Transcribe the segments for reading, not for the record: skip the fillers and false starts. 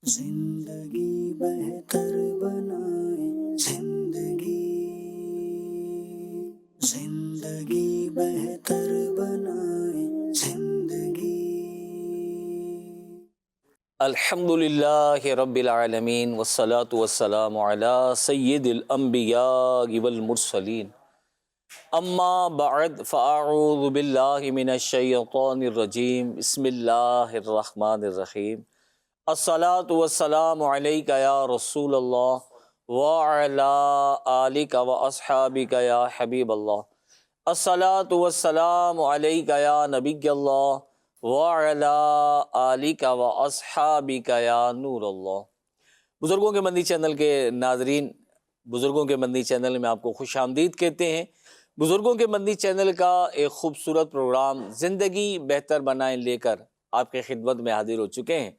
زندگی بہتر بنائے زندگی بہتر بنائے زندگی۔ الحمدللہ رب العالمین والصلاة والسلام علی سید الانبیاء والمرسلین، اما بعد فاعوذ باللہ من الشیطان الرجیم، بسم اللہ الرحمن الرحیم۔ الصلاة والسلام علیک یا رسول اللہ وعلی آلک واصحابک یا حبیب اللہ۔ الصلاة والسلام علیک یا نبی اللہ وعلی آلک واصحابک یا نور اللہ۔ بزرگوں کے مدنی چینل کے ناظرین، بزرگوں کے مدنی چینل میں آپ کو خوش آمدید کہتے ہیں۔ بزرگوں کے مدنی چینل کا ایک خوبصورت پروگرام زندگی بہتر بنائیں لے کر آپ کے خدمت میں حاضر ہو چکے ہیں،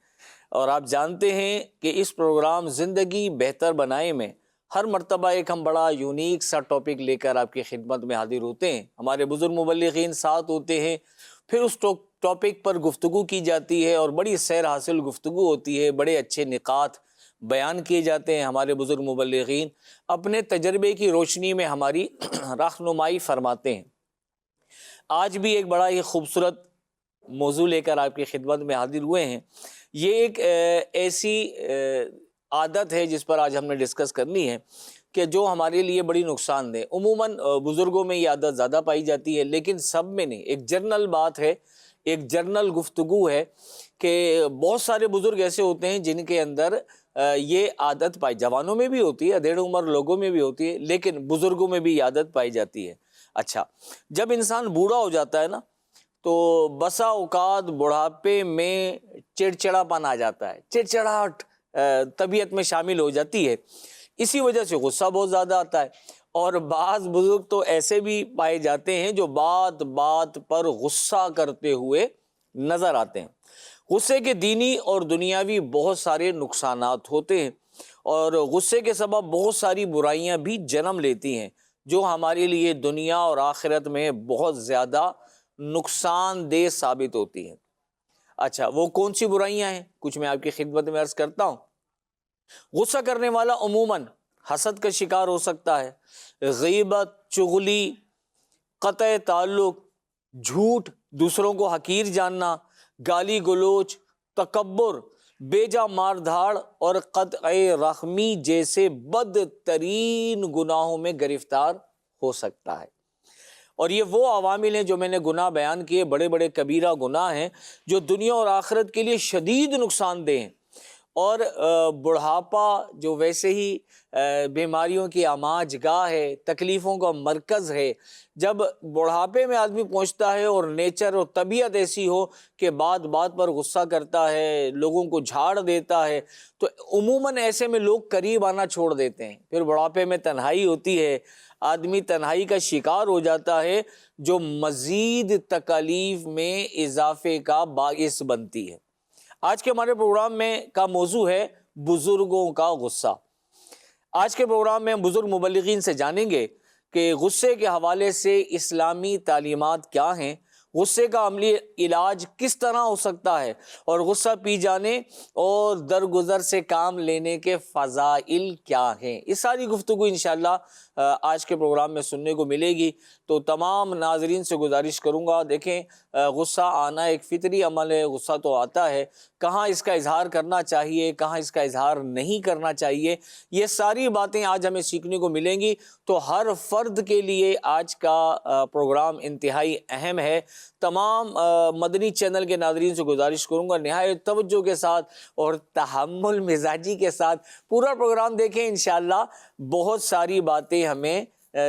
اور آپ جانتے ہیں کہ اس پروگرام زندگی بہتر بنائیں میں ہر مرتبہ ایک ہم بڑا یونیک سا ٹاپک لے کر آپ کی خدمت میں حاضر ہوتے ہیں۔ ہمارے بزرگ مبلغین ساتھ ہوتے ہیں، پھر اس ٹاپک پر گفتگو کی جاتی ہے اور بڑی سیر حاصل گفتگو ہوتی ہے، بڑے اچھے نکات بیان کیے جاتے ہیں۔ ہمارے بزرگ مبلغین اپنے تجربے کی روشنی میں ہماری رہنمائی فرماتے ہیں۔ آج بھی ایک بڑا ہی خوبصورت موضوع لے کر آپ کی خدمت میں حاضر ہوئے ہیں۔ یہ ایک ایسی عادت ہے جس پر آج ہم نے ڈسکس کرنی ہے کہ جو ہمارے لیے بڑی نقصان دہ۔ عموماً بزرگوں میں یہ عادت زیادہ پائی جاتی ہے، لیکن سب میں نہیں۔ ایک جنرل بات ہے، ایک جنرل گفتگو ہے کہ بہت سارے بزرگ ایسے ہوتے ہیں جن کے اندر یہ عادت پائی، جوانوں میں بھی ہوتی ہے، ادھیڑ عمر لوگوں میں بھی ہوتی ہے، لیکن بزرگوں میں بھی یہ عادت پائی جاتی ہے۔ اچھا، جب انسان بوڑھا ہو جاتا ہے نا، تو بسا اوقات بڑھاپے میں چڑچڑا پن آ جاتا ہے، چڑچڑاہٹ طبیعت میں شامل ہو جاتی ہے۔ اسی وجہ سے غصہ بہت زیادہ آتا ہے، اور بعض بزرگ تو ایسے بھی پائے جاتے ہیں جو بات بات پر غصہ کرتے ہوئے نظر آتے ہیں۔ غصے کے دینی اور دنیاوی بہت سارے نقصانات ہوتے ہیں، اور غصے کے سبب بہت ساری برائیاں بھی جنم لیتی ہیں جو ہمارے لیے دنیا اور آخرت میں بہت زیادہ نقصان دہ ثابت ہوتی ہیں۔ اچھا، وہ کون سی برائیاں ہیں؟ کچھ میں آپ کی خدمت میں عرض کرتا ہوں۔ غصہ کرنے والا عموماً حسد کا شکار ہو سکتا ہے، غیبت، چغلی، قطع تعلق، جھوٹ، دوسروں کو حقیر جاننا، گالی گلوچ، تکبر، بیجا مار دھاڑ اور قطع رحمی جیسے بدترین گناہوں میں گرفتار ہو سکتا ہے۔ اور یہ وہ عوامل ہیں جو میں نے گناہ بیان کیے، بڑے بڑے کبیرہ گناہ ہیں جو دنیا اور آخرت کے لیے شدید نقصان دہ ہیں۔ اور بڑھاپا جو ویسے ہی بیماریوں کی آماج گاہ ہے، تکلیفوں کا مرکز ہے، جب بڑھاپے میں آدمی پہنچتا ہے اور نیچر اور طبیعت ایسی ہو کہ بات بات پر غصہ کرتا ہے، لوگوں کو جھاڑ دیتا ہے، تو عموماً ایسے میں لوگ قریب آنا چھوڑ دیتے ہیں۔ پھر بڑھاپے میں تنہائی ہوتی ہے، آدمی تنہائی کا شکار ہو جاتا ہے، جو مزید تکالیف میں اضافے کا باعث بنتی ہے۔ آج کے ہمارے پروگرام میں کا موضوع ہے بزرگوں کا غصہ۔ آج کے پروگرام میں ہم بزرگ مبلغین سے جانیں گے کہ غصے کے حوالے سے اسلامی تعلیمات کیا ہیں، غصے کا عملی علاج کس طرح ہو سکتا ہے، اور غصہ پی جانے اور درگزر سے کام لینے کے فضائل کیا ہیں۔ اس ساری گفتگو انشاءاللہ آج کے پروگرام میں سننے کو ملے گی۔ تو تمام ناظرین سے گزارش کروں گا، دیکھیں غصہ آنا ایک فطری عمل ہے، غصہ تو آتا ہے، کہاں اس کا اظہار کرنا چاہیے، کہاں اس کا اظہار نہیں کرنا چاہیے، یہ ساری باتیں آج ہمیں سیکھنے کو ملیں گی۔ تو ہر فرد کے لیے آج کا پروگرام انتہائی اہم ہے۔ تمام مدنی چینل کے ناظرین سے گزارش کروں گا نہایت توجہ کے ساتھ اور تحمل مزاجی کے ساتھ پورا پروگرام دیکھیں، انشاءاللہ بہت ساری باتیں ہمیں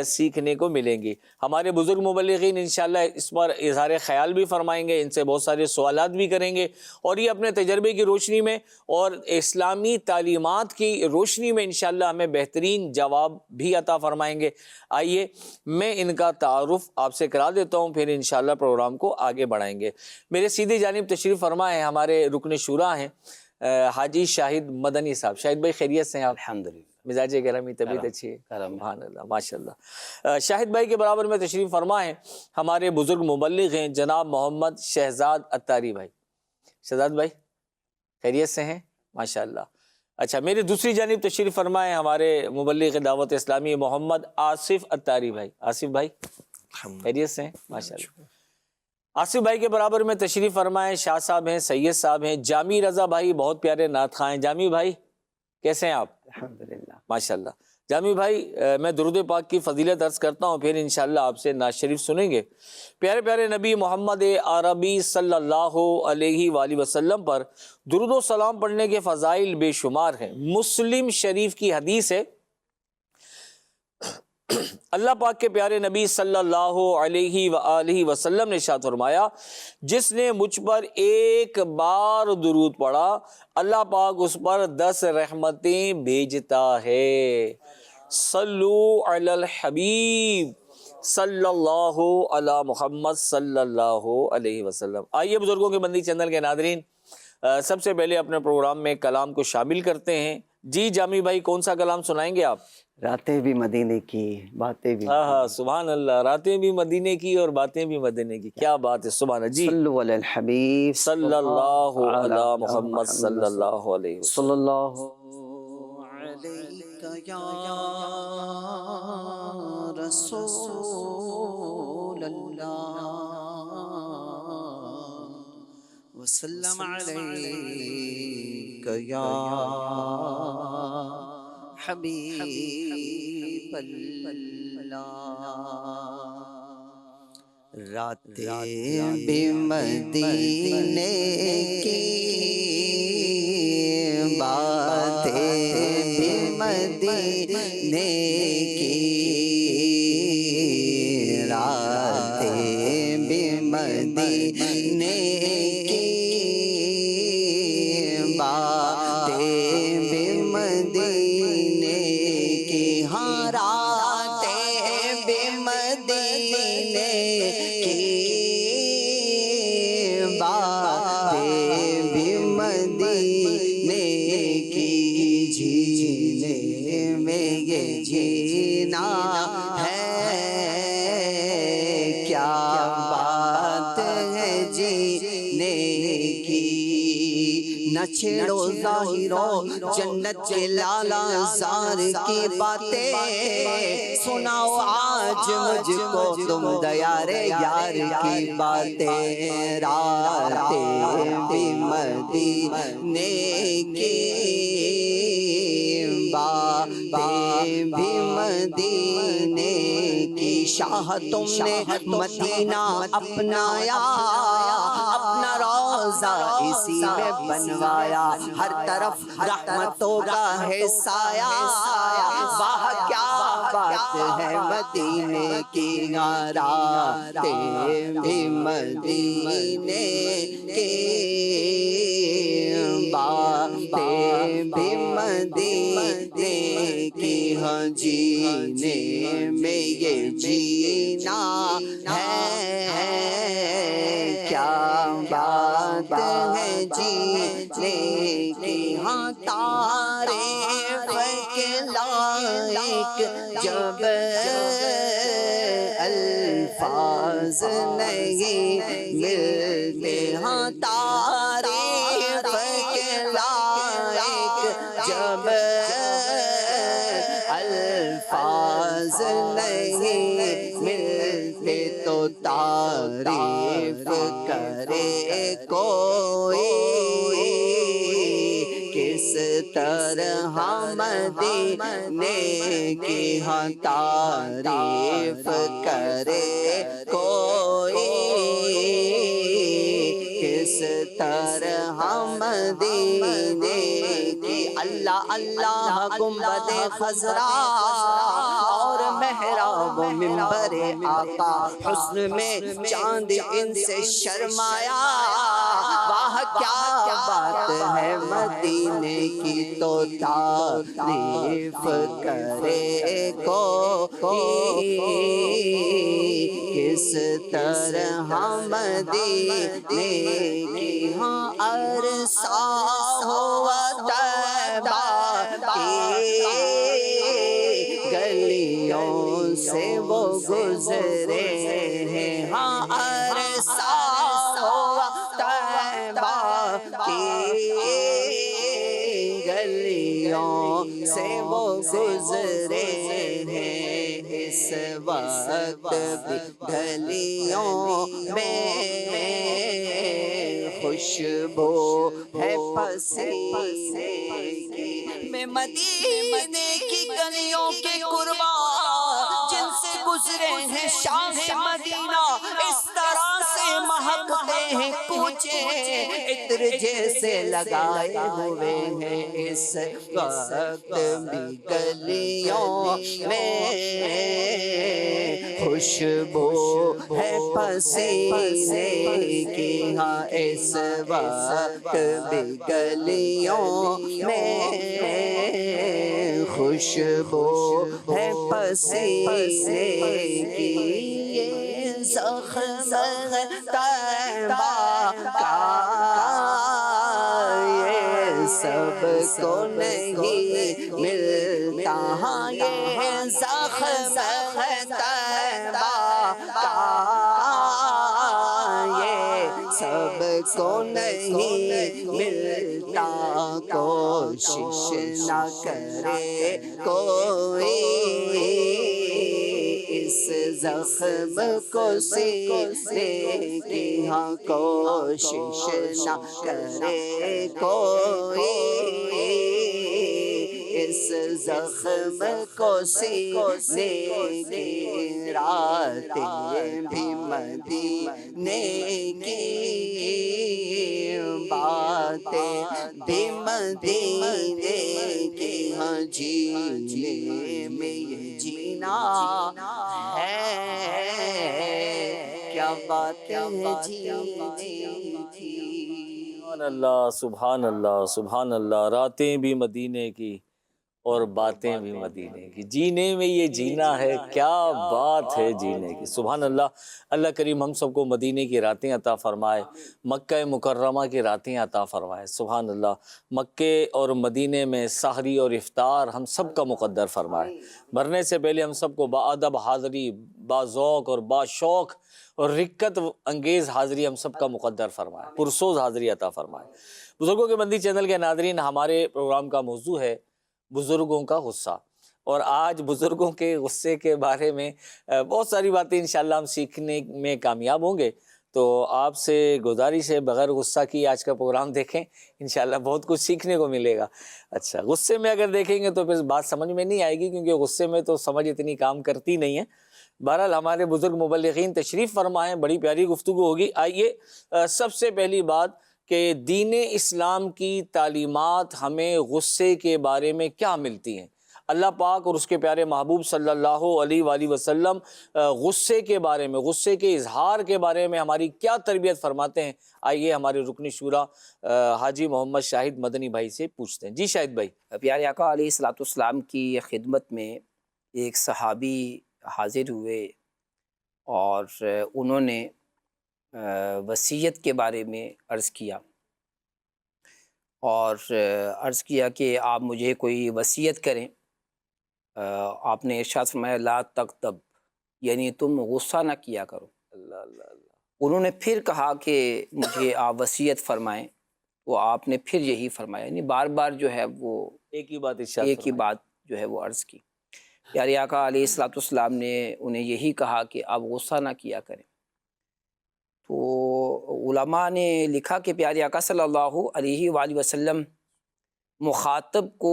سیکھنے کو ملیں گی۔ ہمارے بزرگ مبلغین انشاءاللہ اس پر اظہار خیال بھی فرمائیں گے، ان سے بہت سارے سوالات بھی کریں گے، اور یہ اپنے تجربے کی روشنی میں اور اسلامی تعلیمات کی روشنی میں انشاءاللہ ہمیں بہترین جواب بھی عطا فرمائیں گے۔ آئیے میں ان کا تعارف آپ سے کرا دیتا ہوں، پھر انشاءاللہ پروگرام کو آگے بڑھائیں گے۔ میرے سیدھی جانب تشریف فرما ہے ہمارے رکن شورا ہیں حاجی شاہد مدنی صاحب۔ شاہد بھائی خیریت سے ہیں آپ؟ الحمدللہ، مزاج گرامی، طبیعت اچھی ہے؟ کرم سبحان اللہ، ماشاءاللہ۔ شاہد بھائی کے برابر میں تشریف فرما ہے ہمارے بزرگ مبلغ ہیں جناب محمد شہزاد اتاری بھائی۔ شہزاد بھائی خیریت سے ہیں؟ ماشاءاللہ. اچھا میری دوسری جانب تشریف فرمائے ہمارے مبلغ دعوت اسلامی محمد آصف اتاری بھائی. آصف بھائی خیریت سے ہیں؟ ماشاءاللہ. آصف بھائی کے برابر میں تشریف فرمائے شاہ صاحب ہیں، سید صاحب ہیں، جامی رضا بھائی بہت پیارے نعت خواں ہیں. جامی بھائی کیسے ہیں آپ؟ الحمدللہ. ماشاءاللہ. جامی بھائی میں درود پاک کی فضیلت عرض کرتا ہوں، پھر انشاءاللہ آپ سے نعت شریف سنیں گے. پیارے پیارے نبی محمد عربی صلی اللہ علیہ وآلہ وسلم پر درود و سلام پڑھنے کے فضائل بے شمار ہیں. مسلم شریف کی حدیث ہے، اللہ پاک کے پیارے نبی صلی اللہ علیہ وآلہ وسلم نے ارشاد فرمایا، جس نے مجھ پر ایک بار درود پڑھا اللہ پاک اس پر 10 رحمتیں بھیجتا ہے. صلو علی الحبیب صلی اللہ علی محمد صلی اللہ علیہ وسلم. آئیے بزرگوں کے بندی چینل کے ناظرین، سب سے پہلے اپنے پروگرام میں کلام کو شامل کرتے ہیں. جی جامی بھائی کون سا کلام سنائیں گے آپ؟ راتیں بھی مدینے کی، باتیں بھی. ہاں سبحان اللہ. راتیں بھی مدینے کی اور باتیں بھی مدینے کی، کیا بات ہے. سبحان اللہ. جی صلو علی الحبیب صلی اللہ علی محمد صلی اللہ علیہ وسلم. صلی اللہ علیک یا رسول اللہ وسلم علیک یا حبیب اللہ. راتیں بھی مدینے کی، باتیں بھی مدینے کی، راتیں بھی مدینے کی، باتیں بھی مدینے کی. ہاں راتیں بھی مدینے کی، باتیں بھی مدینے کی. جینے میں یہ جینا ہے، کیا بات ہے جینے کی. نہ چھیڑو ظاہرو جنت کے لالا زار کی باتیں، سناؤ آج مجھ کو تم دیار یار کی باتیں. راتیں بھی مدینے کی، باتیں بھی مدینے کی. شاہ تم نے مدینہ اپنایا، اپنا روضہ اسی میں بنوایا. ہر طرف رحمتوں کا ہے سایہ، واہ کیا بات ہے مدینے کی. راتیں بھی مدینے کی، باتیں بھی مدینے کی. ہاں جینے میں یہ جینا ہے، کیا بات ہے جینے کی. ہاں تعریف کے لائق جب الفاظ نہیں ملتے. ہاں تعریف کے لائق جب الفاظ نہیں ملتے، تو تعریف کرے کوئی کس طرح مدینے کی. ہاں تعریف کرے کوئی کس طرح مدینے کی. اللہ اللہ گنبد خضرا اور محراب منبر آقا، حسن میں چاند ان سے شرمایا. واہ کیا بات ہے مدینے کی. تو تعریف کرے کوئی کس طرح مدینے کی. ہاں عرصہ ہوا طیبہ کی گلیوں سے وہ گزرے ہیں. ہاں عرصہ ہوا طیبہ کی گلیوں سے وہ گزرے ہیں، اس وقت بھی گلیوں میں خوشبو ہے پسینے کی، میں مدینے کی گلیوں کے قربا جن سے گزرے ہیں شام مدینہ، اس طرح سے مہکتے ہیں کوچے، عطر جیسے لگائے ہوئے ہیں، اس وقت بھی گلیوں میں خوشبو ہے پسینے کی، ہاں اس وقت بھی گلیوں میں خوشبو ہے پسینے کی، یہ زخم طیبہ کا یہ سب کو نہیں ملتا، ہاں یہ زخم طیبہ کا یہ سب کو نہیں ملتا، کوشش نہ کرے کوئی اس زخم کو سینے کی، ہاں کوشش نہ کرے کوئی اس زخم کو سینے کی، راتیں بھی مدینے کی، باتیں بھی مدینے کی، ہاں جینے میں یہ جینا ہے، کیا بات ہے جینے کی۔ سبحان اللہ، سبحان اللہ، سبحان اللہ، راتیں بھی مدینے کی اور باتیں بھی مدینے کی، جینے میں یہ جینا ہے، کیا بات ہے جینے کی۔ سبحان اللہ۔ اللہ کریم ہم سب کو مدینے کی راتیں عطا فرمائے، مکہ مکرمہ کی راتیں عطا فرمائے۔ سبحان اللہ۔ مکے اور مدینے میں سحری اور افطار ہم سب کا مقدر فرمائے۔ مرنے سے پہلے ہم سب کو باادب حاضری، باذوق اور باشوق اور رکت انگیز حاضری ہم سب کا مقدر فرمائے، پرسوز حاضری عطا فرمائے۔ بزرگوں کے بندی چینل کے ناظرین، ہمارے پروگرام کا موضوع ہے بزرگوں کا غصہ، اور آج بزرگوں کے غصے کے بارے میں بہت ساری باتیں انشاءاللہ ہم سیکھنے میں کامیاب ہوں گے، تو آپ سے گزارش ہے بغیر غصہ کی آج کا پروگرام دیکھیں، انشاءاللہ بہت کچھ سیکھنے کو ملے گا۔ اچھا، غصے میں اگر دیکھیں گے تو پھر بات سمجھ میں نہیں آئے گی، کیونکہ غصے میں تو سمجھ اتنی کام کرتی نہیں ہے۔ بہرحال ہمارے بزرگ مبلغین تشریف فرمائیں، بڑی پیاری گفتگو ہوگی۔ آئیے سب سے پہلی بات کہ دین اسلام کی تعلیمات ہمیں غصے کے بارے میں کیا ملتی ہیں، اللہ پاک اور اس کے پیارے محبوب صلی اللہ علیہ وآلہ وسلم غصے کے بارے میں، غصے کے اظہار کے بارے میں ہماری کیا تربیت فرماتے ہیں۔ آئیے ہمارے رکن شورا حاجی محمد شاہد مدنی بھائی سے پوچھتے ہیں۔ جی شاہد بھائی۔ پیارے آقا علیہ الصلوۃ والسلام کی خدمت میں ایک صحابی حاضر ہوئے اور انہوں نے وصیت کے بارے میں عرض کیا، اور عرض کیا کہ آپ مجھے کوئی وصیت کریں۔ آپ نے ارشاد فرمایا لا تغضب، یعنی تم غصہ نہ کیا کرو۔ اللہ اللہ اللہ۔ انہوں نے پھر کہا کہ مجھے آپ وصیت فرمائیں، تو آپ نے پھر یہی فرمایا، یعنی بار بار جو ہے وہ ایک ہی بات ارشاد ایک ہی فرمائیں۔ بات جو ہے وہ عرض کی۔ پیارے آقا علیہ الصلوۃ والسلام نے انہیں یہی کہا کہ آپ غصہ نہ کیا کریں۔ تو علماء نے لکھا کہ پیارے آقا صلی اللہ علیہ وآلہ وسلم مخاطب کو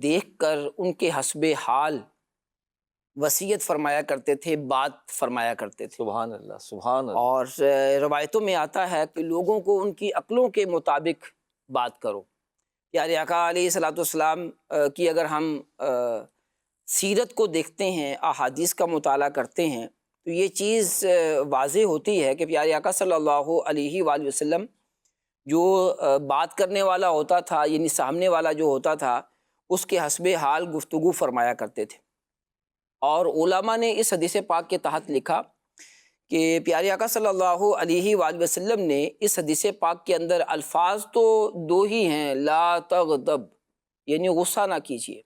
دیکھ کر ان کے حسب حال وصیت فرمایا کرتے تھے، بات فرمایا کرتے تھے۔ سبحان اللہ، سبحان اللہ۔ اور روایتوں میں آتا ہے کہ لوگوں کو ان کی عقلوں کے مطابق بات کرو۔ پیارے آقا علیہ الصلوۃ والسلام کی اگر ہم سیرت کو دیکھتے ہیں، احادیث کا مطالعہ کرتے ہیں، تو یہ چیز واضح ہوتی ہے کہ پیارے آقا صلی اللہ علیہ وآلہ وسلم جو بات کرنے والا ہوتا تھا، یعنی سامنے والا جو ہوتا تھا، اس کے حسب حال گفتگو فرمایا کرتے تھے۔ اور علماء نے اس حدیث پاک کے تحت لکھا کہ پیارے آقا صلی اللہ علیہ وآلہ وسلم نے اس حدیث پاک کے اندر الفاظ تو دو ہی ہیں، لا تغضب، یعنی غصہ نہ کیجیے،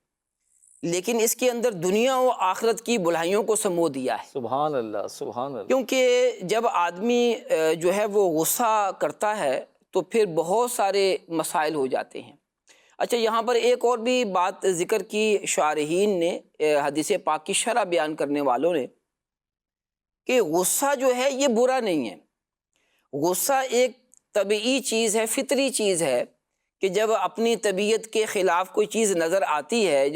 لیکن اس کے اندر دنیا و آخرت کی بلائیوں کو سمو دیا ہے۔ سبحان اللہ، سبحان اللہ۔ کیونکہ جب آدمی جو ہے وہ غصہ کرتا ہے تو پھر بہت سارے مسائل ہو جاتے ہیں۔ اچھا یہاں پر ایک اور بھی بات ذکر کی شارحین نے، حدیث پاک کی شرح بیان کرنے والوں نے، کہ غصہ جو ہے یہ برا نہیں ہے. غصہ ایک طبعی چیز ہے، فطری چیز ہے کہ جب اپنی طبیعت کے خلاف کوئی چیز نظر آتی ہے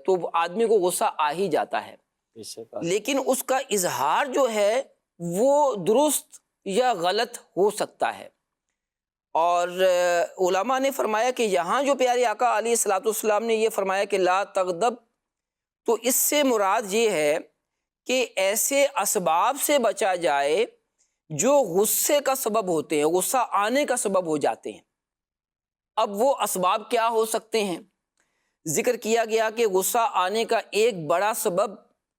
تو آدمی کو غصہ آ ہی جاتا ہے. لیکن اس کا اظہار جو ہے وہ درست یا غلط ہو سکتا ہے. اور علماء نے فرمایا کہ یہاں جو پیارے آقا علیہ الصلوۃ والسلام نے یہ فرمایا کہ لا تغضب، تو اس سے مراد یہ ہے کہ ایسے اسباب سے بچا جائے جو غصے کا سبب ہوتے ہیں، غصہ آنے کا سبب ہو جاتے ہیں. اب وہ اسباب کیا ہو سکتے ہیں؟ ذکر کیا گیا کہ غصہ آنے کا ایک بڑا سبب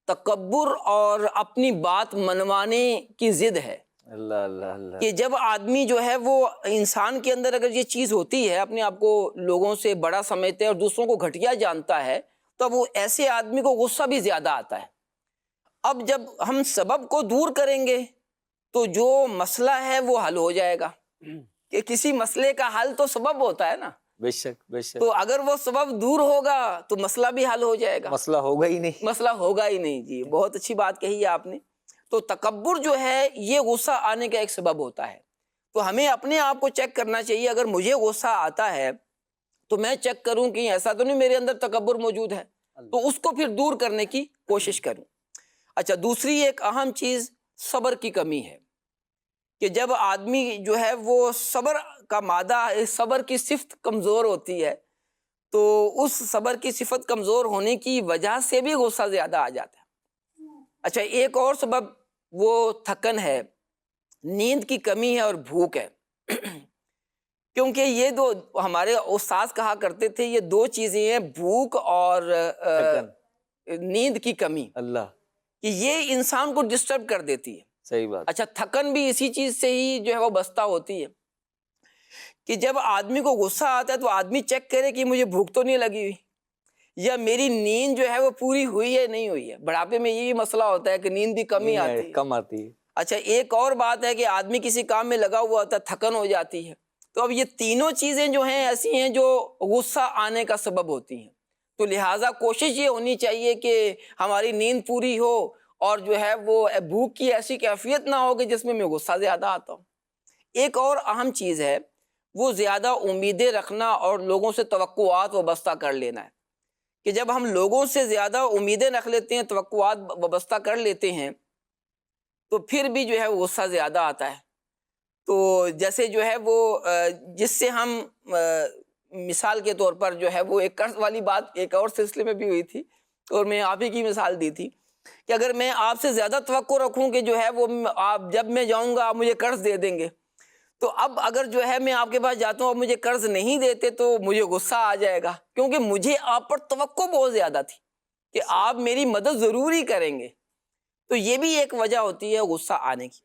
تکبر اور اپنی بات منوانے کی ضد ہے. اللہ اللہ اللہ. کہ جب آدمی جو ہے وہ انسان کے اندر اگر یہ چیز ہوتی ہے، اپنے آپ کو لوگوں سے بڑا سمجھتے ہیں اور دوسروں کو گھٹیا جانتا ہے، تو وہ ایسے آدمی کو غصہ بھی زیادہ آتا ہے. اب جب ہم سبب کو دور کریں گے تو جو مسئلہ ہے وہ حل ہو جائے گا. کہ کسی مسئلے کا حل تو سبب ہوتا ہے نا. بے شک بے شک. تو اگر وہ سبب دور ہوگا تو مسئلہ بھی حل ہو جائے گا. مسئلہ ہوگا ہی نہیں. مسئلہ ہوگا ہی نہیں. جی بہت اچھی بات کہی ہے آپ نے. تو تکبر جو ہے یہ غصہ آنے کا ایک سبب ہوتا ہے. تو ہمیں اپنے آپ کو چیک کرنا چاہیے. اگر مجھے غصہ آتا ہے تو میں چیک کروں کہ ایسا تو نہیں میرے اندر تکبر موجود ہے، تو اس کو پھر دور کرنے کی کوشش کروں. اچھا دوسری ایک اہم چیز صبر کی کمی ہے. کہ جب آدمی جو ہے وہ صبر کا مادہ، صبر کی صفت کمزور ہوتی ہے، تو اس صبر کی صفت کمزور ہونے کی وجہ سے بھی غصہ زیادہ آ جاتا ہے. اچھا ایک اور سبب وہ تھکن ہے، نیند کی کمی ہے اور بھوک ہے. کیونکہ یہ دو ہمارے استاد کہا کرتے تھے، یہ دو چیزیں ہیں، بھوک اور نیند کی کمی. اللہ. کہ یہ انسان کو ڈسٹرب کر دیتی ہے. صحیح بات. اچھا تھکن بھی اسی چیز سے ہی جو ہے وہ بستہ ہوتی ہے. کہ جب آدمی کو غصہ آتا ہے تو آدمی چیک کرے کہ مجھے بھوک تو نہیں لگی ہوئی، یا میری نیند جو ہے وہ پوری ہوئی ہے نہیں ہوئی ہے. بڑھاپے میں یہی مسئلہ ہوتا ہے کہ نیند بھی کمی آتی ہے، کم آتی ہے. اچھا ایک اور بات ہے کہ آدمی کسی کام میں لگا ہوا ہوتا ہے، تھکن ہو جاتی ہے. تو اب یہ تینوں چیزیں جو ہیں ایسی ہیں جو غصہ آنے کا سبب ہوتی ہیں. تو لہٰذا کوشش یہ ہونی چاہیے کہ ہماری نیند پوری ہو اور جو ہے وہ بھوک کی ایسی کیفیت نہ ہو کہ جس میں غصہ زیادہ آتا ہو. ایک اور اہم چیز ہے وہ زیادہ امیدیں رکھنا اور لوگوں سے توقعات وابستہ کر لینا ہے. کہ جب ہم لوگوں سے زیادہ امیدیں رکھ لیتے ہیں، توقعات وابستہ کر لیتے ہیں، تو پھر بھی جو ہے غصہ زیادہ آتا ہے. تو جیسے جو ہے وہ جس سے ہم مثال کے طور پر جو ہے وہ ایک قرض والی بات ایک اور سلسلے میں بھی ہوئی تھی، اور میں آپ ہی کی مثال دی تھی کہ اگر میں آپ سے زیادہ توقع رکھوں کہ جو ہے وہ آپ جب میں جاؤں گا آپ مجھے قرض دے دیں گے، تو اب اگر جو ہے میں آپ کے پاس جاتا ہوں اور مجھے قرض نہیں دیتے تو مجھے غصہ آ جائے گا، کیونکہ مجھے آپ پر توقع بہت زیادہ تھی کہ آپ میری مدد ضرور ہی کریں گے. تو یہ بھی ایک وجہ ہوتی ہے غصہ آنے کی.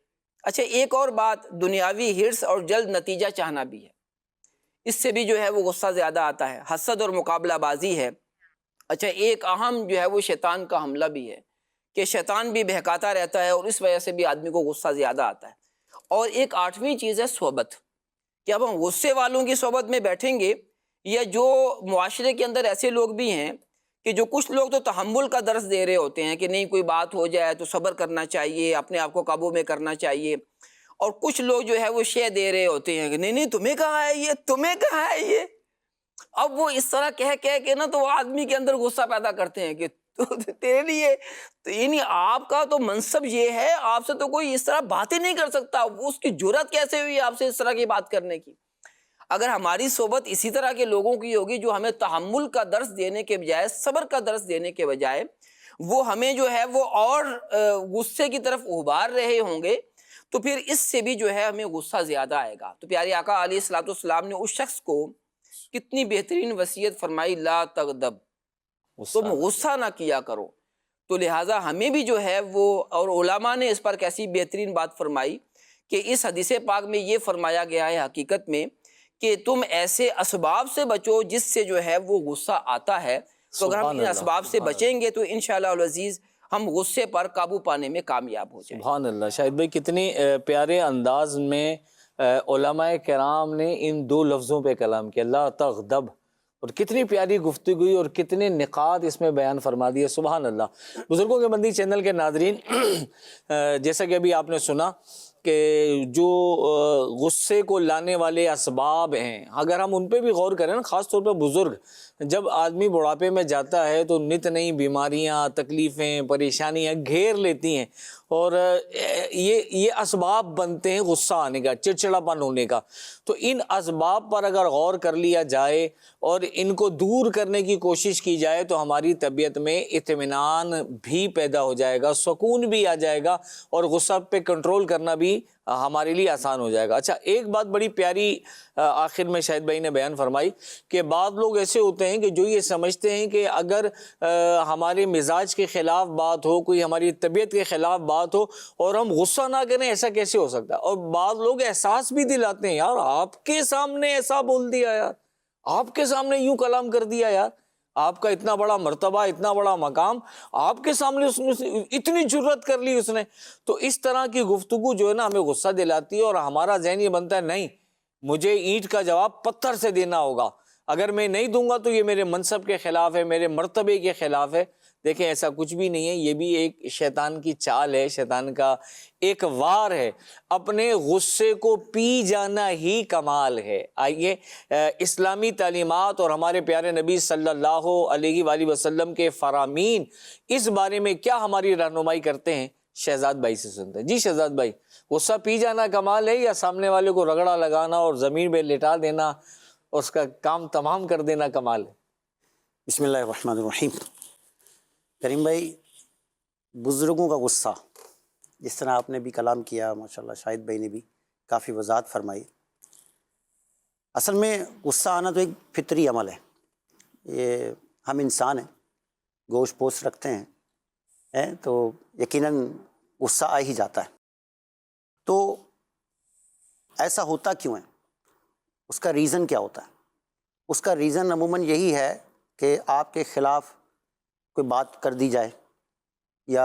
اچھا ایک اور بات دنیاوی ہرس اور جلد نتیجہ چاہنا بھی ہے. اس سے بھی جو ہے وہ غصہ زیادہ آتا ہے. حسد اور مقابلہ بازی ہے. اچھا ایک اہم جو ہے وہ شیطان کا حملہ بھی ہے کہ شیطان بھی بہکاتا رہتا ہے اور اس وجہ سے بھی آدمی کو غصہ زیادہ آتا ہے. اور ایک آٹھویں چیز ہے صحبت. کہ اب ہم غصے والوں کی صحبت میں بیٹھیں گے، یا جو معاشرے کے اندر ایسے لوگ بھی ہیں کہ جو کچھ لوگ تو تحمل کا درس دے رہے ہوتے ہیں کہ نہیں کوئی بات ہو جائے تو صبر کرنا چاہیے، اپنے آپ کو قابو میں کرنا چاہیے، اور کچھ لوگ جو ہے وہ شے دے رہے ہوتے ہیں کہ نہیں نہیں تمہیں کہا ہے یہ، تمہیں کہا ہے یہ. اب وہ اس طرح کہہ کے نا تو وہ آدمی کے اندر غصہ پیدا کرتے ہیں کہ تیرے لیے تو یعنی آپ کا تو منصب یہ ہے، آپ سے تو کوئی اس طرح بات ہی نہیں کر سکتا. اس کی جرأت کیسے ہوئی آپ سے اس طرح کی بات کرنے کی؟ اگر ہماری صحبت اسی طرح کے لوگوں کی ہوگی جو ہمیں تحمل کا درس دینے کے بجائے، صبر کا درس دینے کے بجائے وہ ہمیں جو ہے وہ اور غصے کی طرف ابھار رہے ہوں گے، تو پھر اس سے بھی جو ہے ہمیں غصہ زیادہ آئے گا. تو پیارے آقا علیہ الصلوۃ والسلام نے اس شخص کو کتنی بہترین وصیت فرمائی، لا تغضب، تم غصہ نہ کیا کرو. تو لہٰذا ہمیں بھی جو ہے وہ، اور علماء نے اس پر کیسی بہترین بات فرمائی کہ اس حدیث پاک میں یہ فرمایا گیا ہے حقیقت میں کہ تم ایسے اسباب سے بچو جس سے جو ہے وہ غصہ آتا ہے. تو اگر ہم ان اسباب سے بچیں گے تو انشاءاللہ العزیز ہم غصے پر قابو پانے میں کامیاب ہو جائیں. سبحان اللہ. شاہد بھائی کتنی پیارے انداز میں علماء کرام نے ان دو لفظوں پہ کلام کیا، لا تغضب، اور کتنی پیاری گفتگو اور کتنے نقاط اس میں بیان فرما دیے، سبحان اللہ۔ بزرگوں کے بندی چینل کے ناظرین، جیسا کہ ابھی آپ نے سنا کہ جو غصے کو لانے والے اسباب ہیں، اگر ہم ان پہ بھی غور کریں نا، خاص طور پہ بزرگ، جب آدمی بڑھاپے میں جاتا ہے تو نت نئی بیماریاں، تکلیفیں، پریشانیاں گھیر لیتی ہیں، اور یہ اسباب بنتے ہیں غصہ آنے کا، چڑچڑاپن ہونے کا۔ تو ان اسباب پر اگر غور کر لیا جائے اور ان کو دور کرنے کی کوشش کی جائے تو ہماری طبیعت میں اطمینان بھی پیدا ہو جائے گا، سکون بھی آ جائے گا، اور غصہ پہ کنٹرول کرنا بھی ہمارے لیے آسان ہو جائے گا۔ اچھا، ایک بات بڑی پیاری آخر میں شاہد بھائی نے بیان فرمائی کہ بعض لوگ ایسے ہوتے ہیں کہ جو یہ سمجھتے ہیں کہ اگر ہمارے مزاج کے خلاف بات ہو، کوئی ہماری طبیعت کے خلاف بات ہو اور ہم غصہ نہ کریں، ایسا کیسے ہو سکتا ہے؟ اور بعض لوگ احساس بھی دلاتے ہیں، یار آپ کے سامنے ایسا بول دیا، یار آپ کے سامنے یوں کلام کر دیا، یار آپ کا اتنا بڑا مرتبہ، اتنا بڑا مقام، آپ کے سامنے اس نے اتنی جرت کر لی اس نے۔ تو اس طرح کی گفتگو جو ہے نا ہمیں غصہ دلاتی ہے، اور ہمارا ذہن یہ بنتا ہے نہیں، مجھے اینٹ کا جواب پتھر سے دینا ہوگا، اگر میں نہیں دوں گا تو یہ میرے منصب کے خلاف ہے، میرے مرتبے کے خلاف ہے۔ دیکھیں ایسا کچھ بھی نہیں ہے، یہ بھی ایک شیطان کی چال ہے، شیطان کا ایک وار ہے، اپنے غصے کو پی جانا ہی کمال ہے۔ آئیے اسلامی تعلیمات اور ہمارے پیارے نبی صلی اللہ علیہ وآلہ وسلم کے فرامین اس بارے میں کیا ہماری رہنمائی کرتے ہیں، شہزاد بھائی سے سنتے ہیں۔ جی شہزاد بھائی، غصہ پی جانا کمال ہے یا سامنے والے کو رگڑا لگانا اور زمین پہ لٹا دینا اور اس کا کام تمام کر دینا کمال ہے؟ بسم اللہ الرحمن الرحیم۔ کریم بھائی، بزرگوں کا غصہ جس طرح آپ نے بھی کلام کیا، ماشاءاللہ شاہد بھائی نے بھی کافی وضاحت فرمائی، اصل میں غصہ آنا تو ایک فطری عمل ہے، یہ ہم انسان ہیں، گوشت پوست رکھتے ہیں تو یقیناً غصہ آ ہی جاتا ہے۔ تو ایسا ہوتا کیوں ہے؟ اس کا ریزن کیا ہوتا ہے؟ اس کا ریزن عموماً یہی ہے کہ آپ کے خلاف کوئی بات کر دی جائے، یا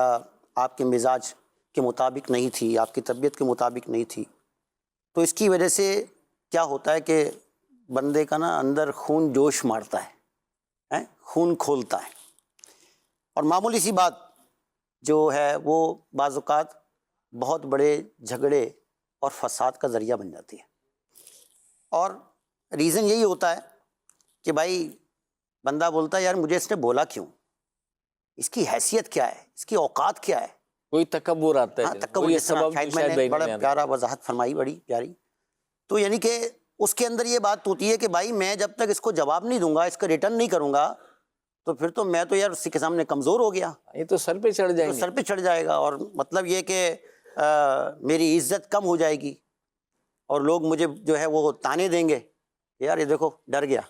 آپ کے مزاج کے مطابق نہیں تھی، آپ کی طبیعت کے مطابق نہیں تھی، تو اس کی وجہ سے کیا ہوتا ہے کہ بندے کا نا اندر خون جوش مارتا ہے، خون کھولتا ہے، اور معمولی سی بات جو ہے وہ بعض اوقات بہت بڑے جھگڑے اور فساد کا ذریعہ بن جاتی ہے۔ اور ریزن یہی ہوتا ہے کہ بھائی بندہ بولتا ہے یار مجھے اس نے بولا کیوں، اس کی حیثیت کیا ہے، اس کی اوقات کیا ہے، کوئی تکبر آتا ہے، تکبر، وہی جس طرح سبب شاید جو میں نے بھائی بڑا بیان پیارا وضاحت فرمائی، بڑی پیاری۔ تو یعنی کہ اس کے اندر یہ بات ہوتی ہے کہ بھائی میں جب تک اس کو جواب نہیں دوں گا، اس کا ریٹرن نہیں کروں گا، تو پھر تو میں تو یار اسی کے سامنے کمزور ہو گیا، یہ تو سر پہ چڑھ جائیں تو گے۔ سر پہ چڑھ جائے گا، اور مطلب یہ کہ میری عزت کم ہو جائے گی، اور لوگ مجھے جو ہے وہ تانے دیں گے، یار یہ دیکھو ڈر گیا،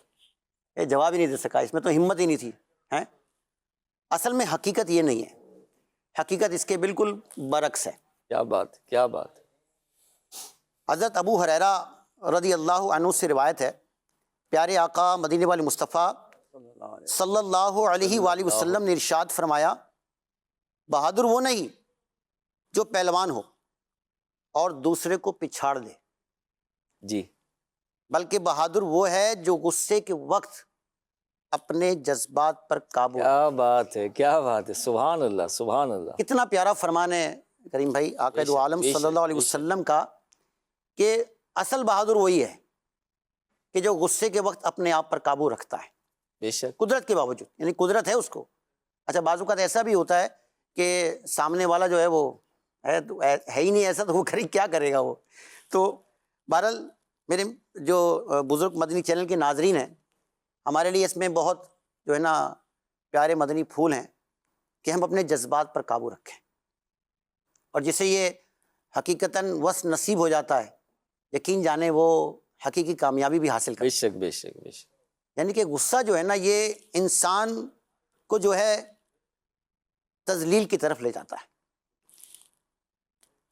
یہ جواب ہی نہیں دے سکا، اس میں تو ہمت ہی نہیں تھی، ہیں؟ اصل میں حقیقت یہ نہیں ہے، حقیقت اس کے بالکل برعکس ہے۔ کیا بات، کیا بات۔ حضرت ابو ہریرہ رضی اللہ عنہ سے روایت ہے، پیارے آقا مدینے والے مصطفیٰ صلی اللہ علیہ وآلہ وسلم نے ارشاد فرمایا، بہادر وہ نہیں جو پہلوان ہو اور دوسرے کو پچھاڑ دے، جی، بلکہ بہادر وہ ہے جو غصے کے وقت اپنے جذبات پر قابو۔ کیا بات ہے، کیا بات ہے، سبحان اللہ، سبحان اللہ۔ کتنا پیارا فرمان ہے کریم بھائی آقا دو عالم صلی اللہ علیہ وسلم کا، کہ اصل بہادر وہی ہے کہ جو غصے کے وقت اپنے آپ پر قابو رکھتا ہے، بے شک، قدرت کے باوجود، یعنی قدرت ہے اس کو۔ اچھا بعض اوقات ایسا بھی ہوتا ہے کہ سامنے والا جو ہے وہ ہے ہی نہیں ایسا، تو وہ کیا کرے گا وہ۔ تو بہرحال میرے جو بزرگ مدنی چینل کے ناظرین ہیں، ہمارے لیے اس میں بہت جو ہے نا پیارے مدنی پھول ہیں کہ ہم اپنے جذبات پر قابو رکھیں، اور جسے یہ حقیقتاً وصف نصیب ہو جاتا ہے، یقین جانے وہ حقیقی کامیابی بھی حاصل کرتا بے ہے۔ شک، بے شک، بے شک۔ یعنی کہ غصہ جو ہے نا یہ انسان کو جو ہے تذلیل کی طرف لے جاتا ہے۔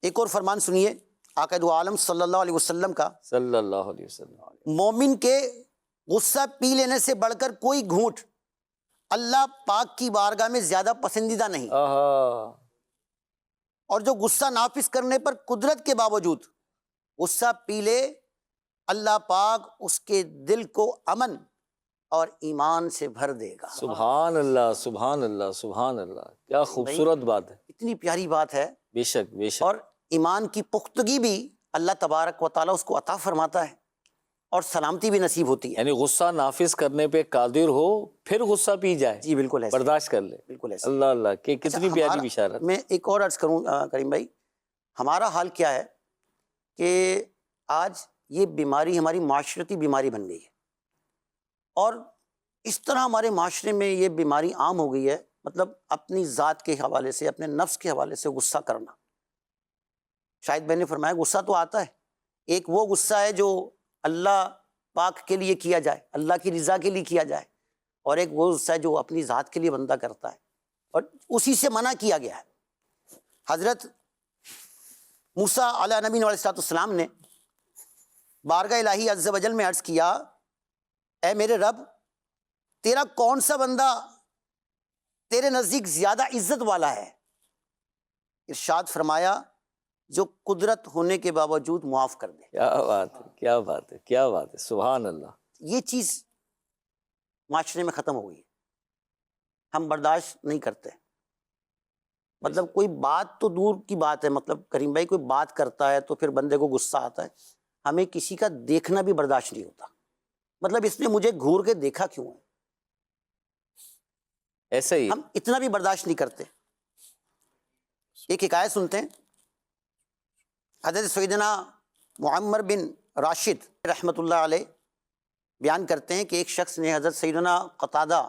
ایک اور فرمان سنیے آقا دو عالم صلی اللہ علیہ وسلم کا، صلی اللہ علیہ وسلم۔ مومن کے غصہ پی لینے سے بڑھ کر کوئی گھونٹ اللہ پاک کی بارگاہ میں زیادہ پسندیدہ نہیں، آہا، اور جو غصہ نافذ کرنے پر قدرت کے باوجود غصہ پی لے، اللہ پاک اس کے دل کو امن اور ایمان سے بھر دے گا۔ سبحان اللہ، سبحان اللہ، سبحان اللہ، کیا خوبصورت بات ہے، اتنی پیاری بات ہے۔ بے شک بے شک۔ اور ایمان کی پختگی بھی اللہ تبارک و تعالیٰ اس کو عطا فرماتا ہے اور سلامتی بھی نصیب ہوتی ہے۔ یعنی غصہ نافذ کرنے پہ قادر ہو پھر غصہ پی جائے، جی بالکل ایسے، برداشت کر لے۔ بالکل ایسے۔ اللہ اللہ، کہ کتنی پیاری ہمارا- بشارت۔ میں ایک اور عرض کروں کریم بھائی، ہمارا حال کیا ہے کہ آج یہ بیماری ہماری معاشرتی بیماری بن گئی ہے، اور اس طرح ہمارے معاشرے میں یہ بیماری عام ہو گئی ہے، مطلب اپنی ذات کے حوالے سے، اپنے نفس کے حوالے سے غصہ کرنا۔ شاہد بھائی نے فرمایا غصہ تو آتا ہے، ایک وہ غصہ ہے جو اللہ پاک کے لیے کیا جائے، اللہ کی رضا کے لیے کیا جائے، اور ایک وہ غصہ ہے جو اپنی ذات کے لیے بندہ کرتا ہے، اور اسی سے منع کیا گیا ہے۔ حضرت موسیٰ علیہ نبی علیہ السلام نے بارگاہ الہی عز و جل میں عرض کیا، اے میرے رب، تیرا کون سا بندہ تیرے نزدیک زیادہ عزت والا ہے؟ ارشاد فرمایا، جو قدرت ہونے کے باوجود معاف کر دے۔ کیا بات ہے، کیا بات ہے، کیا بات ہے، سبحان اللہ۔ یہ چیز معاشرے میں ختم ہو گئی ہے، ہم برداشت نہیں کرتے۔ مطلب کوئی بات تو دور کی بات ہے، مطلب کریم بھائی کوئی بات کرتا ہے تو پھر بندے کو غصہ آتا ہے، ہمیں کسی کا دیکھنا بھی برداشت نہیں ہوتا، مطلب اس نے مجھے گھور کے دیکھا کیوں ہے، ایسا ہی ہم اتنا بھی برداشت نہیں کرتے۔ ایک حکایت سنتے ہیں، حضرت سیدنا معمر بن راشد رحمۃ اللہ علیہ بیان کرتے ہیں کہ ایک شخص نے حضرت سیدنا قتادہ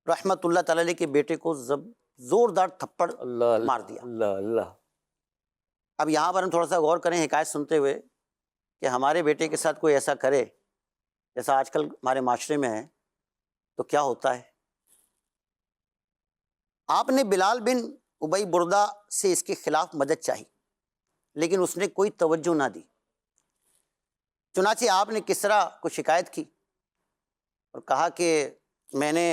رحمۃ اللہ تعالی علیہ کے بیٹے کو زوردار تھپڑ اللہ اللہ، مار دیا۔ اللہ اللہ۔ اب یہاں پر ہم تھوڑا سا غور کریں حکایت سنتے ہوئے کہ ہمارے بیٹے کے ساتھ کوئی ایسا کرے جیسا آج کل ہمارے معاشرے میں ہے تو کیا ہوتا ہے۔ آپ نے بلال بن ابی بردہ سے اس کے خلاف مدد چاہی، لیکن اس نے کوئی توجہ نہ دی۔ چنانچہ آپ نے کسریٰ کو شکایت کی اور کہا کہ میں نے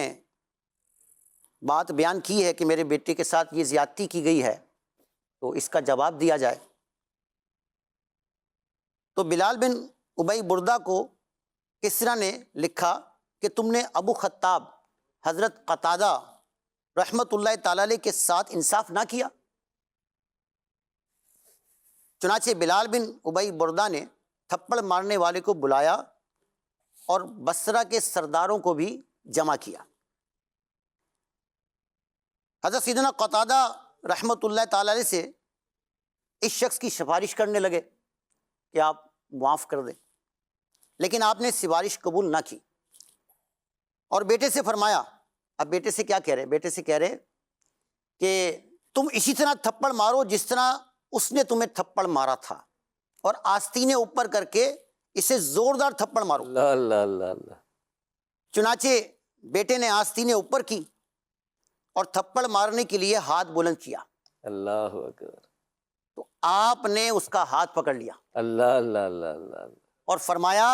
بات بیان کی ہے کہ میرے بیٹے کے ساتھ یہ زیادتی کی گئی ہے، تو اس کا جواب دیا جائے۔ تو بلال بن ابی بردہ کو کسریٰ نے لکھا کہ تم نے ابو خطاب حضرت قتادہ رحمت اللہ تعالی علیہ کے ساتھ انصاف نہ کیا۔ چنانچہ بلال بن ابی بردہ نے تھپڑ مارنے والے کو بلایا اور بصرہ کے سرداروں کو بھی جمع کیا۔ حضرت سیدنا قتادہ رحمت اللہ تعالی علیہ سے اس شخص کی سفارش کرنے لگے کہ آپ معاف کر دیں، لیکن آپ نے سفارش قبول نہ کی اور بیٹے سے فرمایا، اب بیٹے سے کیا کہہ رہے؟ بیٹے سے کہہ رہے کہ تم اسی طرح تھپڑ مارو جس طرح اس نے تمہیں تھپڑ مارا تھا، اور آستینیں اوپر کر کے اسے زوردار تھپڑ مارو۔ اللہ اللہ اللہ اللہ۔ چنانچہ بیٹے نے آستینیں اوپر کی اور تھپڑ مارنے کے لیے ہاتھ بلند کیا، اللہ اکبر۔ تو آپ نے اس کا ہاتھ پکڑ لیا اللہ اللہ اللہ اللہ اللہ۔ اور فرمایا،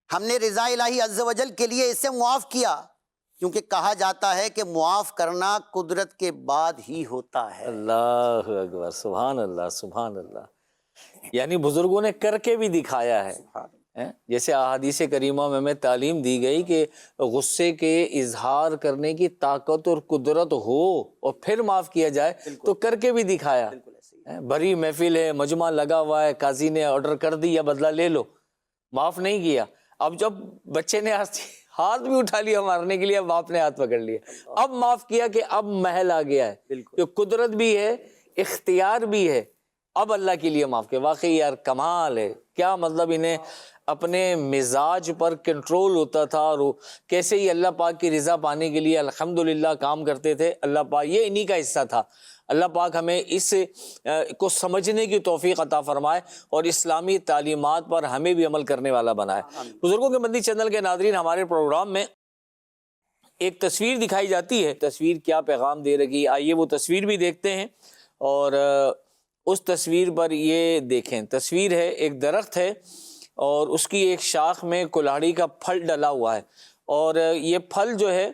ہم نے رضا الہی عز و جل کے لیے اسے معاف کیا، کیونکہ کہا جاتا ہے کہ معاف کرنا قدرت کے بعد ہی ہوتا ہے۔ اللہ اکبر، سبحان اللہ، سبحان اللہ۔ یعنی بزرگوں نے کر کے بھی دکھایا ہے۔ جیسے احادیث کریمہ میں ہمیں تعلیم دی گئی کہ غصے کے اظہار کرنے کی طاقت اور قدرت ہو اور پھر معاف کیا جائے تو کر کے بھی دکھایا۔ بھری محفل ہے، مجمع لگا ہوا ہے، قاضی نے آرڈر کر دیا بدلہ لے لو، معاف نہیں کیا۔ اب جب بچے نے ہاتھ بھی اٹھا لیا مارنے کے لیے، اب باپ نے ہاتھ پکڑ لیا، اب معاف کیا کہ اب محل آ گیا ہے کہ قدرت بھی ہے، اختیار بھی ہے، اب اللہ کے لیے معاف کیا۔ واقعی یار کمال ہے، کیا مطلب انہیں اپنے مزاج پر کنٹرول ہوتا تھا، اور کیسے ہی اللہ پاک کی رضا پانے کے لیے الحمدللہ کام کرتے تھے۔ اللہ پاک یہ انہی کا حصہ تھا۔ اللہ پاک ہمیں اس کو سمجھنے کی توفیق عطا فرمائے اور اسلامی تعلیمات پر ہمیں بھی عمل کرنے والا بنائے۔ بزرگوں کے مدنی چینل کے ناظرین، ہمارے پروگرام میں ایک تصویر دکھائی جاتی ہے، تصویر کیا پیغام دے رہی، آئیے وہ تصویر بھی دیکھتے ہیں۔ اور اس تصویر پر یہ دیکھیں، تصویر ہے ایک درخت ہے اور اس کی ایک شاخ میں کلہاڑی کا پھل ڈلا ہوا ہے، اور یہ پھل جو ہے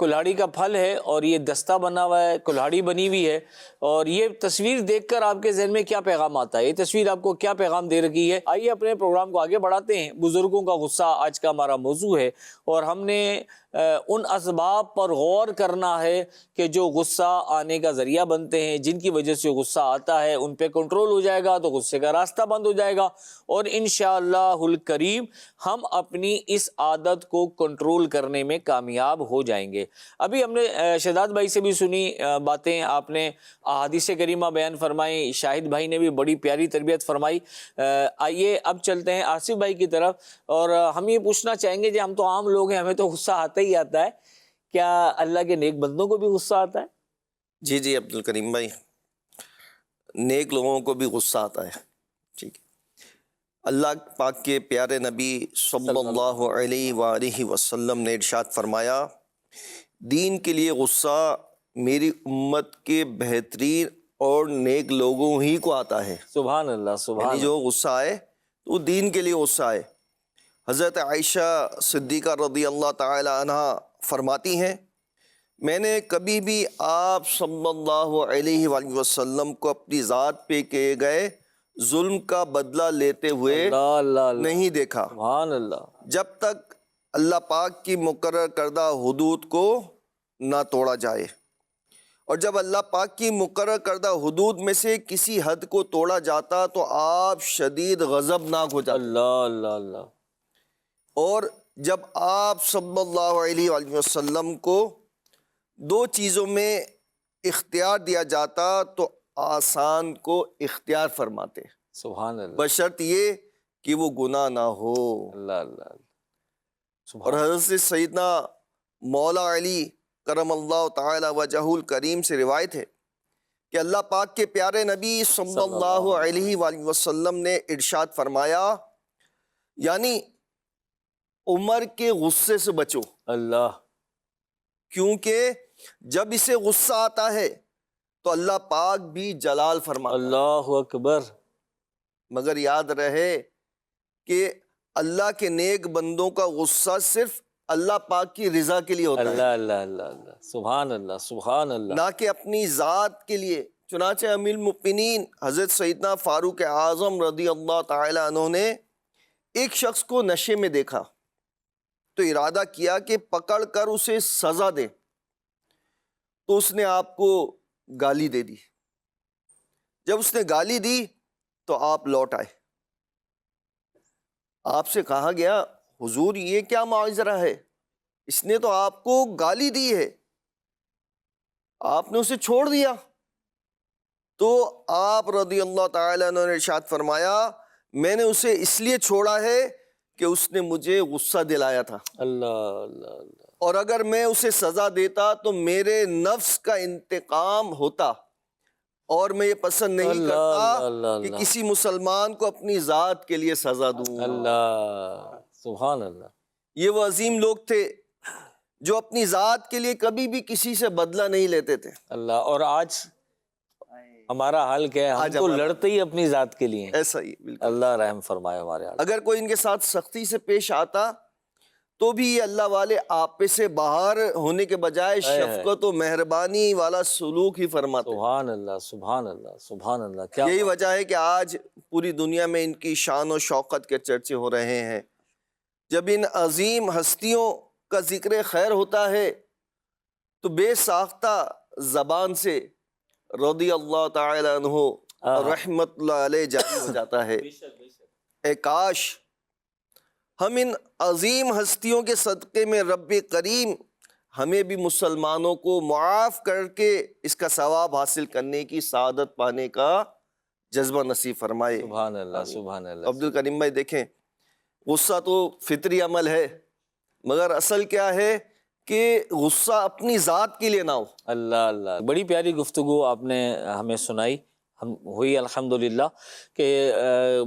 کلہاڑی کا پھل ہے اور یہ دستہ بنا ہوا ہے، کلہاڑی بنی ہوئی ہے، اور یہ تصویر دیکھ کر آپ کے ذہن میں کیا پیغام آتا ہے؟ یہ تصویر آپ کو کیا پیغام دے رکھی ہے؟ آئیے اپنے پروگرام کو آگے بڑھاتے ہیں۔ بزرگوں کا غصہ آج کا ہمارا موضوع ہے، اور ہم نے ان اسباب پر غور کرنا ہے کہ جو غصہ آنے کا ذریعہ بنتے ہیں، جن کی وجہ سے غصہ آتا ہے، ان پہ کنٹرول ہو جائے گا تو غصے کا راستہ بند ہو جائے گا، اور انشاءاللہ الکریم ہم اپنی اس عادت کو کنٹرول کرنے میں کامیاب ہو جائیں گے۔ ابھی ہم نے شہزاد بھائی سے بھی سنی باتیں، آپ نے احادیث کریمہ بیان فرمائی، شاہد بھائی نے بھی بڑی پیاری تربیت فرمائی۔ آئیے اب چلتے ہیں آصف بھائی کی طرف، اور ہم یہ پوچھنا چاہیں گے، جی ہم تو عام لوگ ہیں، ہمیں تو غصہ آتا ہی آتا ہے، کیا اللہ کے نیک بندوں کو بھی غصہ آتا ہے؟ جی جی عبد الکریم بھائی، نیک لوگوں کو بھی غصہ آتا ہے، ٹھیک ہے۔ اللہ پاک کے پیارے نبی صلی اللہ علیہ وآلہ وسلم نے ارشاد فرمایا، دین کے لیے غصہ میری امت کے بہترین اور نیک لوگوں ہی کو آتا ہے۔ سبحان اللہ، سبحان یعنی اللہ۔ جو غصہ آئے تو دین کے لیے غصہ آئے۔ حضرت عائشہ صدیقہ رضی اللہ تعالی عنہ فرماتی ہیں، میں نے کبھی بھی آپ صلی اللہ علیہ وآلہ وسلم کو اپنی ذات پہ کیے گئے ظلم کا بدلہ لیتے ہوئے اللہ اللہ اللہ، نہیں دیکھا، سبحان اللہ۔ جب تک اللہ پاک کی مقرر کردہ حدود کو نہ توڑا جائے، اور جب اللہ پاک کی مقرر کردہ حدود میں سے کسی حد کو توڑا جاتا تو آپ شدید غضبناک ہو جاتے، اللہ اللہ اللہ، اور جب آپ صلی اللہ علیہ وآلہ وسلم کو دو چیزوں میں اختیار دیا جاتا تو آسان کو اختیار فرماتے، سبحان اللہ، بشرط یہ کہ وہ گناہ نہ ہو۔ اللہ اللہ اللہ، اور سبحان حضرت سے سیدنا مولا علی کرم اللہ تعالی وجہ الکریم سے روایت ہے کہ اللہ پاک کے پیارے نبی صلی اللہ علیہ وآلہ وسلم نے ارشاد فرمایا، یعنی عمر کے غصے سے بچو، اللہ، کیونکہ جب اسے غصہ آتا ہے تو اللہ پاک بھی جلال فرماتا ہے، اللہ اکبر، مگر یاد رہے کہ اللہ کے نیک بندوں کا غصہ صرف اللہ پاک کی رضا کے لیے ہوتا ہے، اللہ اللہ اللہ اللہ، سبحان اللہ، سبحان اللہ، نہ کہ اپنی ذات کے لیے۔ چنانچہ امیر المؤمنین حضرت سیدنا فاروق اعظم رضی اللہ تعالی عنہ نے ایک شخص کو نشے میں دیکھا تو ارادہ کیا کہ پکڑ کر اسے سزا دے، تو اس نے آپ کو گالی دے دی۔ جب اس نے گالی دی تو آپ لوٹ آئے، آپ سے کہا گیا، حضور یہ کیا معاذرہ ہے، اس نے تو آپ کو گالی دی ہے، آپ نے اسے چھوڑ دیا؟ تو آپ رضی اللہ تعالیٰ عنہ نے ارشاد فرمایا، میں نے اسے اس لیے چھوڑا ہے کہ اس نے مجھے غصہ دلایا تھا، اللہ اللہ اللہ، اور اگر میں اسے سزا دیتا تو میرے نفس کا انتقام ہوتا، اور میں یہ پسند نہیں اللہ کرتا اللہ اللہ کہ اللہ، کسی مسلمان کو اپنی ذات کے لیے سزا دوں۔ اللہ، سبحان اللہ، یہ وہ عظیم لوگ تھے جو اپنی ذات کے لیے کبھی بھی کسی سے بدلہ نہیں لیتے تھے۔ اللہ۔ اور آج ہمارا حال کیا ہے؟ ہم آج تو ہمارا لڑتے ہی اپنی ذات کے لیے ہیں۔ ایسا ہی بالکل، اللہ رحم فرمائے ہمارے حال۔ اگر کوئی ان کے ساتھ سختی سے پیش آتا تو بھی یہ اللہ والے آپے سے باہر ہونے کے بجائے شفقت و مہربانی والا سلوک ہی فرماتے۔ سبحان اللہ، سبحان اللہ، سبحان اللہ، کیا یہی وجہ ہے کہ آج پوری دنیا میں ان کی شان و شوقت کے چرچے ہو رہے ہیں۔ جب ان عظیم ہستیوں کا ذکر خیر ہوتا ہے تو بے ساختہ زبان سے رضی اللہ تعالی عنہ رحمت اللہ علیہ جاری ہو جاتا ہے۔ اے کاش ہم ان عظیم ہستیوں کے صدقے میں رب کریم ہمیں بھی مسلمانوں کو معاف کر کے اس کا ثواب حاصل کرنے کی سعادت پانے کا جذبہ نصیب فرمائے۔ سبحان اللہ، سبحان اللہ۔ عبد الکریم بھائی دیکھیں، غصہ تو فطری عمل ہے، مگر اصل کیا ہے کہ غصہ اپنی ذات کے لیے نہ ہو۔ اللہ اللہ، بڑی پیاری گفتگو آپ نے ہمیں سنائی، ہم ہوئی الحمدللہ، کہ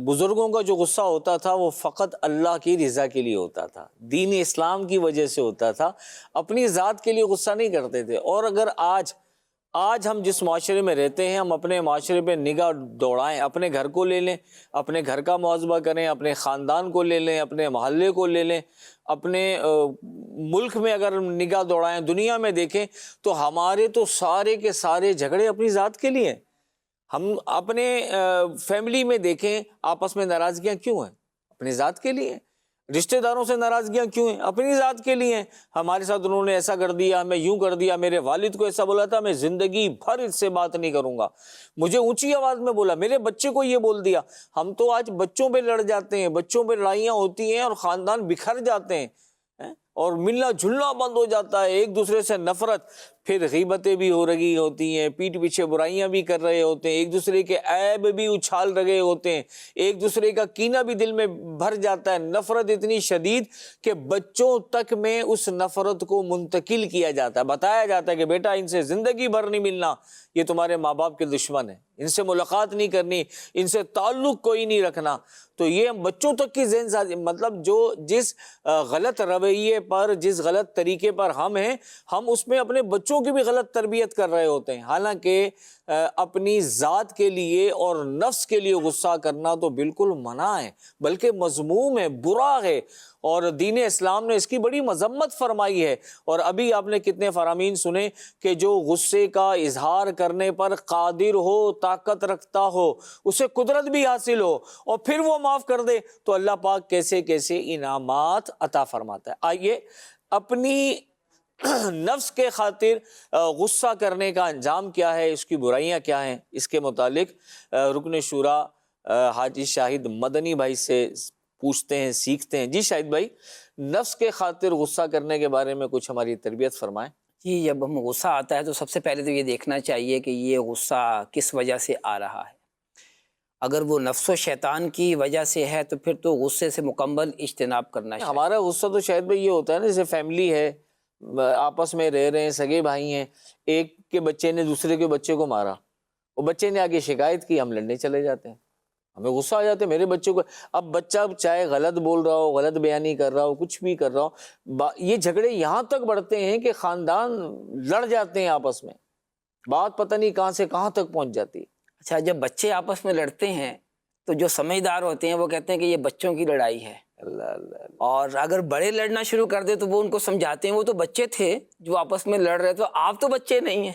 بزرگوں کا جو غصہ ہوتا تھا وہ فقط اللہ کی رضا کے لیے ہوتا تھا، دین اسلام کی وجہ سے ہوتا تھا، اپنی ذات کے لیے غصہ نہیں کرتے تھے۔ اور اگر آج آج ہم جس معاشرے میں رہتے ہیں، ہم اپنے معاشرے پہ نگاہ دوڑائیں، اپنے گھر کو لے لیں، اپنے گھر کا محاسبہ کریں، اپنے خاندان کو لے لیں، اپنے محلے کو لے لیں، اپنے ملک میں اگر نگاہ دوڑائیں، دنیا میں دیکھیں تو ہمارے تو سارے کے سارے جھگڑے اپنی ذات کے لیے ہیں۔ ہم اپنے فیملی میں دیکھیں آپس میں ناراضگیاں کیوں ہیں؟ اپنی ذات کے لیے۔ رشتہ داروں سے ناراضگیاں کیوں ہیں؟ اپنی ذات کے لیے ہیں۔ ہمارے ساتھ انہوں نے ایسا کر دیا، میں یوں کر دیا، میرے والد کو ایسا بولا تھا، میں زندگی بھر اس سے بات نہیں کروں گا، مجھے اونچی آواز میں بولا، میرے بچے کو یہ بول دیا۔ ہم تو آج بچوں پہ لڑ جاتے ہیں، بچوں پہ لڑائیاں ہوتی ہیں اور خاندان بکھر جاتے ہیں اور ملنا جلنا بند ہو جاتا ہے، ایک دوسرے سے نفرت، پھر غیبتیں بھی ہو رہی ہوتی ہیں، پیٹھ پیچھے برائیاں بھی کر رہے ہوتے ہیں، ایک دوسرے کے عیب بھی اچھال رہے ہوتے ہیں، ایک دوسرے کا کینہ بھی دل میں بھر جاتا ہے، نفرت اتنی شدید کہ بچوں تک میں اس نفرت کو منتقل کیا جاتا ہے، بتایا جاتا ہے کہ بیٹا ان سے زندگی بھر نہیں ملنا، یہ تمہارے ماں باپ کے دشمن ہیں، ان سے ملاقات نہیں کرنی، ان سے تعلق کوئی نہیں رکھنا۔ تو یہ بچوں تک کی ذہن سازی، مطلب جو جس غلط رویے پر، جس غلط طریقے پر ہم ہیں، ہم اس میں اپنے بچوں کی بھی غلط تربیت کر رہے ہوتے ہیں۔ حالانکہ اپنی ذات کے لیے اور نفس کے لیے غصہ کرنا تو بالکل منع ہے، بلکہ مذموم ہے، برا ہے، اور دین اسلام نے اس کی بڑی مذمت فرمائی ہے۔ اور ابھی آپ نے کتنے فرامین سنے کہ جو غصے کا اظہار کرنے پر قادر ہو، طاقت رکھتا ہو، اسے قدرت بھی حاصل ہو اور پھر وہ معاف کر دے تو اللہ پاک کیسے کیسے انعامات عطا فرماتا ہے۔ آئیے اپنی نفس کے خاطر غصہ کرنے کا انجام کیا ہے، اس کی برائیاں کیا ہیں، اس کے متعلق رکن شورا حاجی شاہد مدنی بھائی سے پوچھتے ہیں، سیکھتے ہیں۔ جی شاہد بھائی، نفس کے خاطر غصہ کرنے کے بارے میں کچھ ہماری تربیت فرمائیں۔ جی، جب ہم غصہ آتا ہے تو سب سے پہلے تو یہ دیکھنا چاہیے کہ یہ غصہ کس وجہ سے آ رہا ہے۔ اگر وہ نفس و شیطان کی وجہ سے ہے تو پھر تو غصے سے مکمل اجتناب کرنا چاہیے۔ ہمارا غصہ تو شاید بھائی یہ ہوتا ہے نا، جیسے فیملی ہے، آپس میں رہ رہے ہیں، سگے بھائی ہیں، ایک کے بچے نے دوسرے کے بچے کو مارا، وہ بچے نے آگے شکایت کی، ہم لڑنے چلے جاتے ہیں، ہمیں غصہ آ جاتا ہے میرے بچے کو۔ اب بچہ چاہے غلط بول رہا ہو، غلط بیانی کر رہا ہو، کچھ بھی کر رہا ہو، یہ جھگڑے یہاں تک بڑھتے ہیں کہ خاندان لڑ جاتے ہیں آپس میں، بات پتہ نہیں کہاں سے کہاں تک پہنچ جاتی ہے۔ اچھا، جب بچے آپس میں لڑتے ہیں تو جو سمجھدار ہوتے ہیں وہ کہتے ہیں کہ یہ بچوں کی لڑائی ہے، اللہ اللہ، اور اگر بڑے لڑنا شروع کر دے تو وہ ان کو سمجھاتے ہیں وہ تو بچے تھے جو آپس میں لڑ رہے تھے، آپ تو بچے نہیں ہیں۔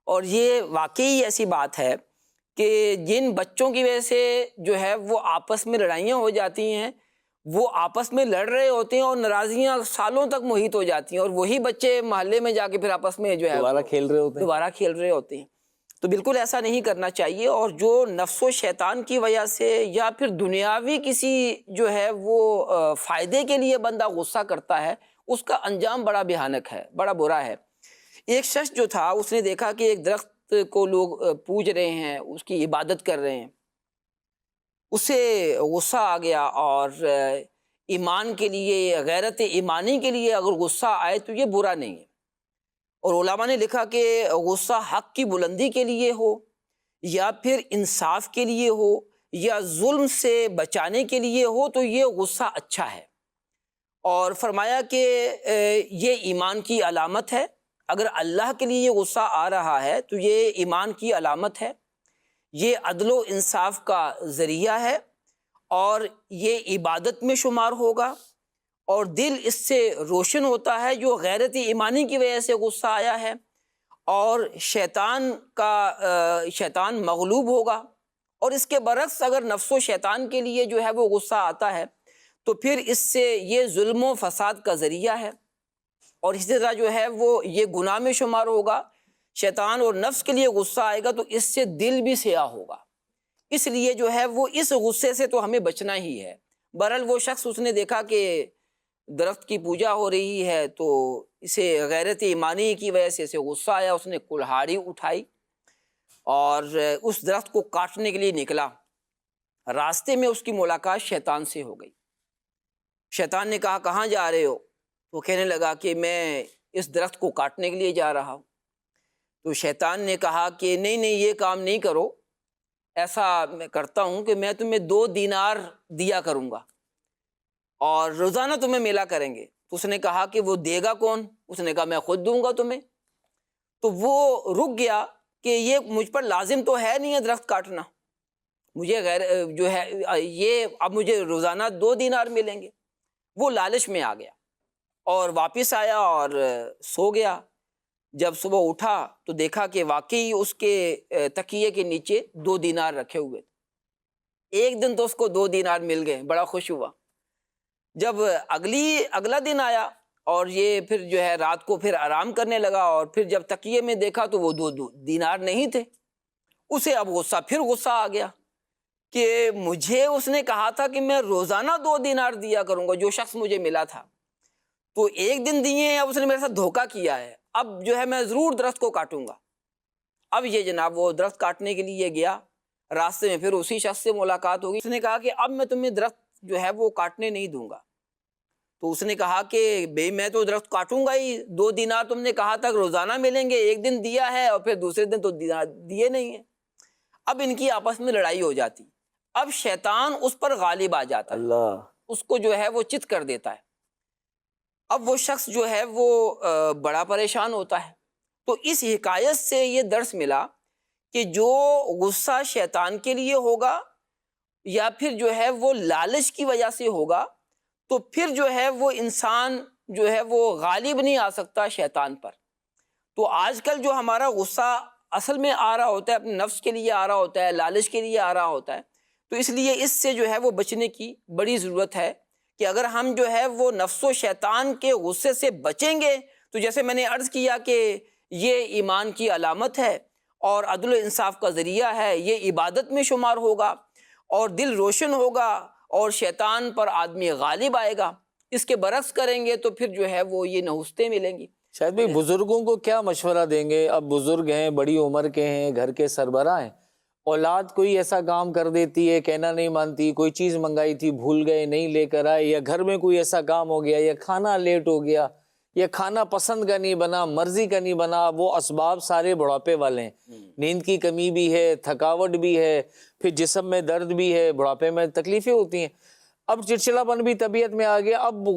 اور یہ واقعی ایسی بات ہے کہ جن بچوں کی وجہ سے جو ہے وہ آپس میں لڑائیاں ہو جاتی ہیں، وہ آپس میں لڑ رہے ہوتے ہیں اور ناراضیاں سالوں تک محیط ہو جاتی ہیں، اور وہی بچے محلے میں جا کے پھر آپس میں جو ہے دوبارہ کھیل رہے ہوتے ہیں۔ تو بالکل ایسا نہیں کرنا چاہیے۔ اور جو نفس و شیطان کی وجہ سے یا پھر دنیاوی کسی جو ہے وہ فائدے کے لیے بندہ غصہ کرتا ہے، اس کا انجام بڑا بھیانک ہے، بڑا برا ہے۔ ایک شخص جو تھا، اس نے دیکھا کہ ایک درخت کو لوگ پوج رہے ہیں، اس کی عبادت کر رہے ہیں، اسے غصہ آ گیا، اور ایمان کے لیے، غیرت ایمانی کے لیے اگر غصہ آئے تو یہ برا نہیں ہے۔ اور علماء نے لکھا کہ غصہ حق کی بلندی کے لیے ہو، یا پھر انصاف کے لیے ہو، یا ظلم سے بچانے کے لیے ہو، تو یہ غصہ اچھا ہے۔ اور فرمایا کہ یہ ایمان کی علامت ہے، اگر اللہ کے لیے یہ غصہ آ رہا ہے تو یہ ایمان کی علامت ہے، یہ عدل و انصاف کا ذریعہ ہے، اور یہ عبادت میں شمار ہوگا، اور دل اس سے روشن ہوتا ہے جو غیرت ایمانی کی وجہ سے غصہ آیا ہے، اور شیطان مغلوب ہوگا۔ اور اس کے برعکس اگر نفس و شیطان کے لیے جو ہے وہ غصہ آتا ہے تو پھر اس سے یہ ظلم و فساد کا ذریعہ ہے، اور اسی طرح جو ہے وہ یہ گناہ میں شمار ہوگا۔ شیطان اور نفس کے لیے غصہ آئے گا تو اس سے دل بھی سیاہ ہوگا، اس لیے جو ہے وہ اس غصے سے تو ہمیں بچنا ہی ہے۔ بہرحال وہ شخص، اس نے دیکھا کہ درخت کی پوجا ہو رہی ہے تو اسے غیرت ایمانی کی وجہ سے اسے غصہ آیا، اس نے کلہاڑی اٹھائی اور اس درخت کو کاٹنے کے لیے نکلا۔ راستے میں اس کی ملاقات شیطان سے ہو گئی۔ شیطان نے کہا کہاں جا رہے ہو؟ تو کہنے لگا کہ میں اس درخت کو کاٹنے کے لیے جا رہا ہوں۔ تو شیطان نے کہا کہ نہیں نہیں، یہ کام نہیں کرو، ایسا میں کرتا ہوں کہ میں تمہیں 2 دینار دیا کروں گا اور روزانہ تمہیں ملا کریں گے۔ تو اس نے کہا کہ وہ دے گا کون؟ اس نے کہا میں خود دوں گا تمہیں۔ تو وہ رک گیا کہ یہ مجھ پر لازم تو ہے نہیں ہے درخت کاٹنا، مجھے جو ہے یہ اب مجھے روزانہ 2 دینار ملیں گے۔ وہ لالچ میں آ گیا اور واپس آیا اور سو گیا۔ جب صبح اٹھا تو دیکھا کہ واقعی اس کے تکیے کے نیچے 2 دینار رکھے ہوئے تھے۔ ایک دن تو اس کو 2 دینار مل گئے، بڑا خوش ہوا۔ جب اگلا دن آیا اور یہ پھر جو ہے رات کو پھر آرام کرنے لگا، اور پھر جب تکیے میں دیکھا تو وہ 2 دینار نہیں تھے۔ اسے اب پھر غصہ آ گیا کہ مجھے اس نے کہا تھا کہ میں روزانہ 2 دینار دیا کروں گا، جو شخص مجھے ملا تھا، تو ایک دن دیے ہیں، اب اس نے میرے ساتھ دھوکہ کیا ہے، اب جو ہے میں ضرور درخت کو کاٹوں گا۔ اب یہ جناب وہ درخت کاٹنے کے لیے گیا، راستے میں پھر اسی شخص سے ملاقات ہوگی۔ اس نے کہا کہ اب میں تمہیں درخت جو ہے وہ کاٹنے نہیں دوں گا۔ تو اس نے کہا کہ بھئی میں تو درخت کاٹوں گا ہی، 2 دینار تم نے کہا تھا کہ روزانہ ملیں گے، ایک دن دیا ہے اور پھر دوسرے دن تو دینار دیے نہیں ہیں۔ اب ان کی آپس میں لڑائی ہو جاتی، اب شیطان اس پر غالب آ جاتا ہے، اللہ، اس کو جو ہے وہ چت کر دیتا ہے۔ اب وہ شخص جو ہے وہ بڑا پریشان ہوتا ہے۔ تو اس حکایت سے یہ درس ملا کہ جو غصہ شیطان کے لیے ہوگا یا پھر جو ہے وہ لالچ کی وجہ سے ہوگا، تو پھر جو ہے وہ انسان جو ہے وہ غالب نہیں آ سکتا شیطان پر۔ تو آج کل جو ہمارا غصہ اصل میں آ رہا ہوتا ہے اپنے نفس کے لیے آ رہا ہوتا ہے، لالچ کے لیے آ رہا ہوتا ہے، تو اس لیے اس سے جو ہے وہ بچنے کی بڑی ضرورت ہے کہ اگر ہم جو ہے وہ نفس و شیطان کے غصے سے بچیں گے تو جیسے میں نے عرض کیا کہ یہ ایمان کی علامت ہے اور عدل و انصاف کا ذریعہ ہے، یہ عبادت میں شمار ہوگا اور دل روشن ہوگا اور شیطان پر آدمی غالب آئے گا۔ اس کے برعکس کریں گے تو پھر جو ہے وہ یہ نحوستیں ملیں گی۔ شاید بھائی بزرگوں کو کیا مشورہ دیں گے؟ اب بزرگ ہیں، بڑی عمر کے ہیں، گھر کے سربراہ ہیں، اولاد کوئی ایسا کام کر دیتی ہے، کہنا نہیں مانتی، کوئی چیز منگائی تھی بھول گئے نہیں لے کر آئے، یا گھر میں کوئی ایسا کام ہو گیا، یا کھانا لیٹ ہو گیا، یا کھانا پسند کا نہیں بنا، مرضی کا نہیں بنا۔ وہ اسباب سارے بڑھاپے والے ہیں، نیند کی کمی بھی ہے، تھکاوٹ بھی ہے، پھر جسم میں درد بھی ہے، بڑھاپے میں تکلیفیں ہوتی ہیں۔ اب چڑچڑا پن بھی طبیعت میں آ گیا، اب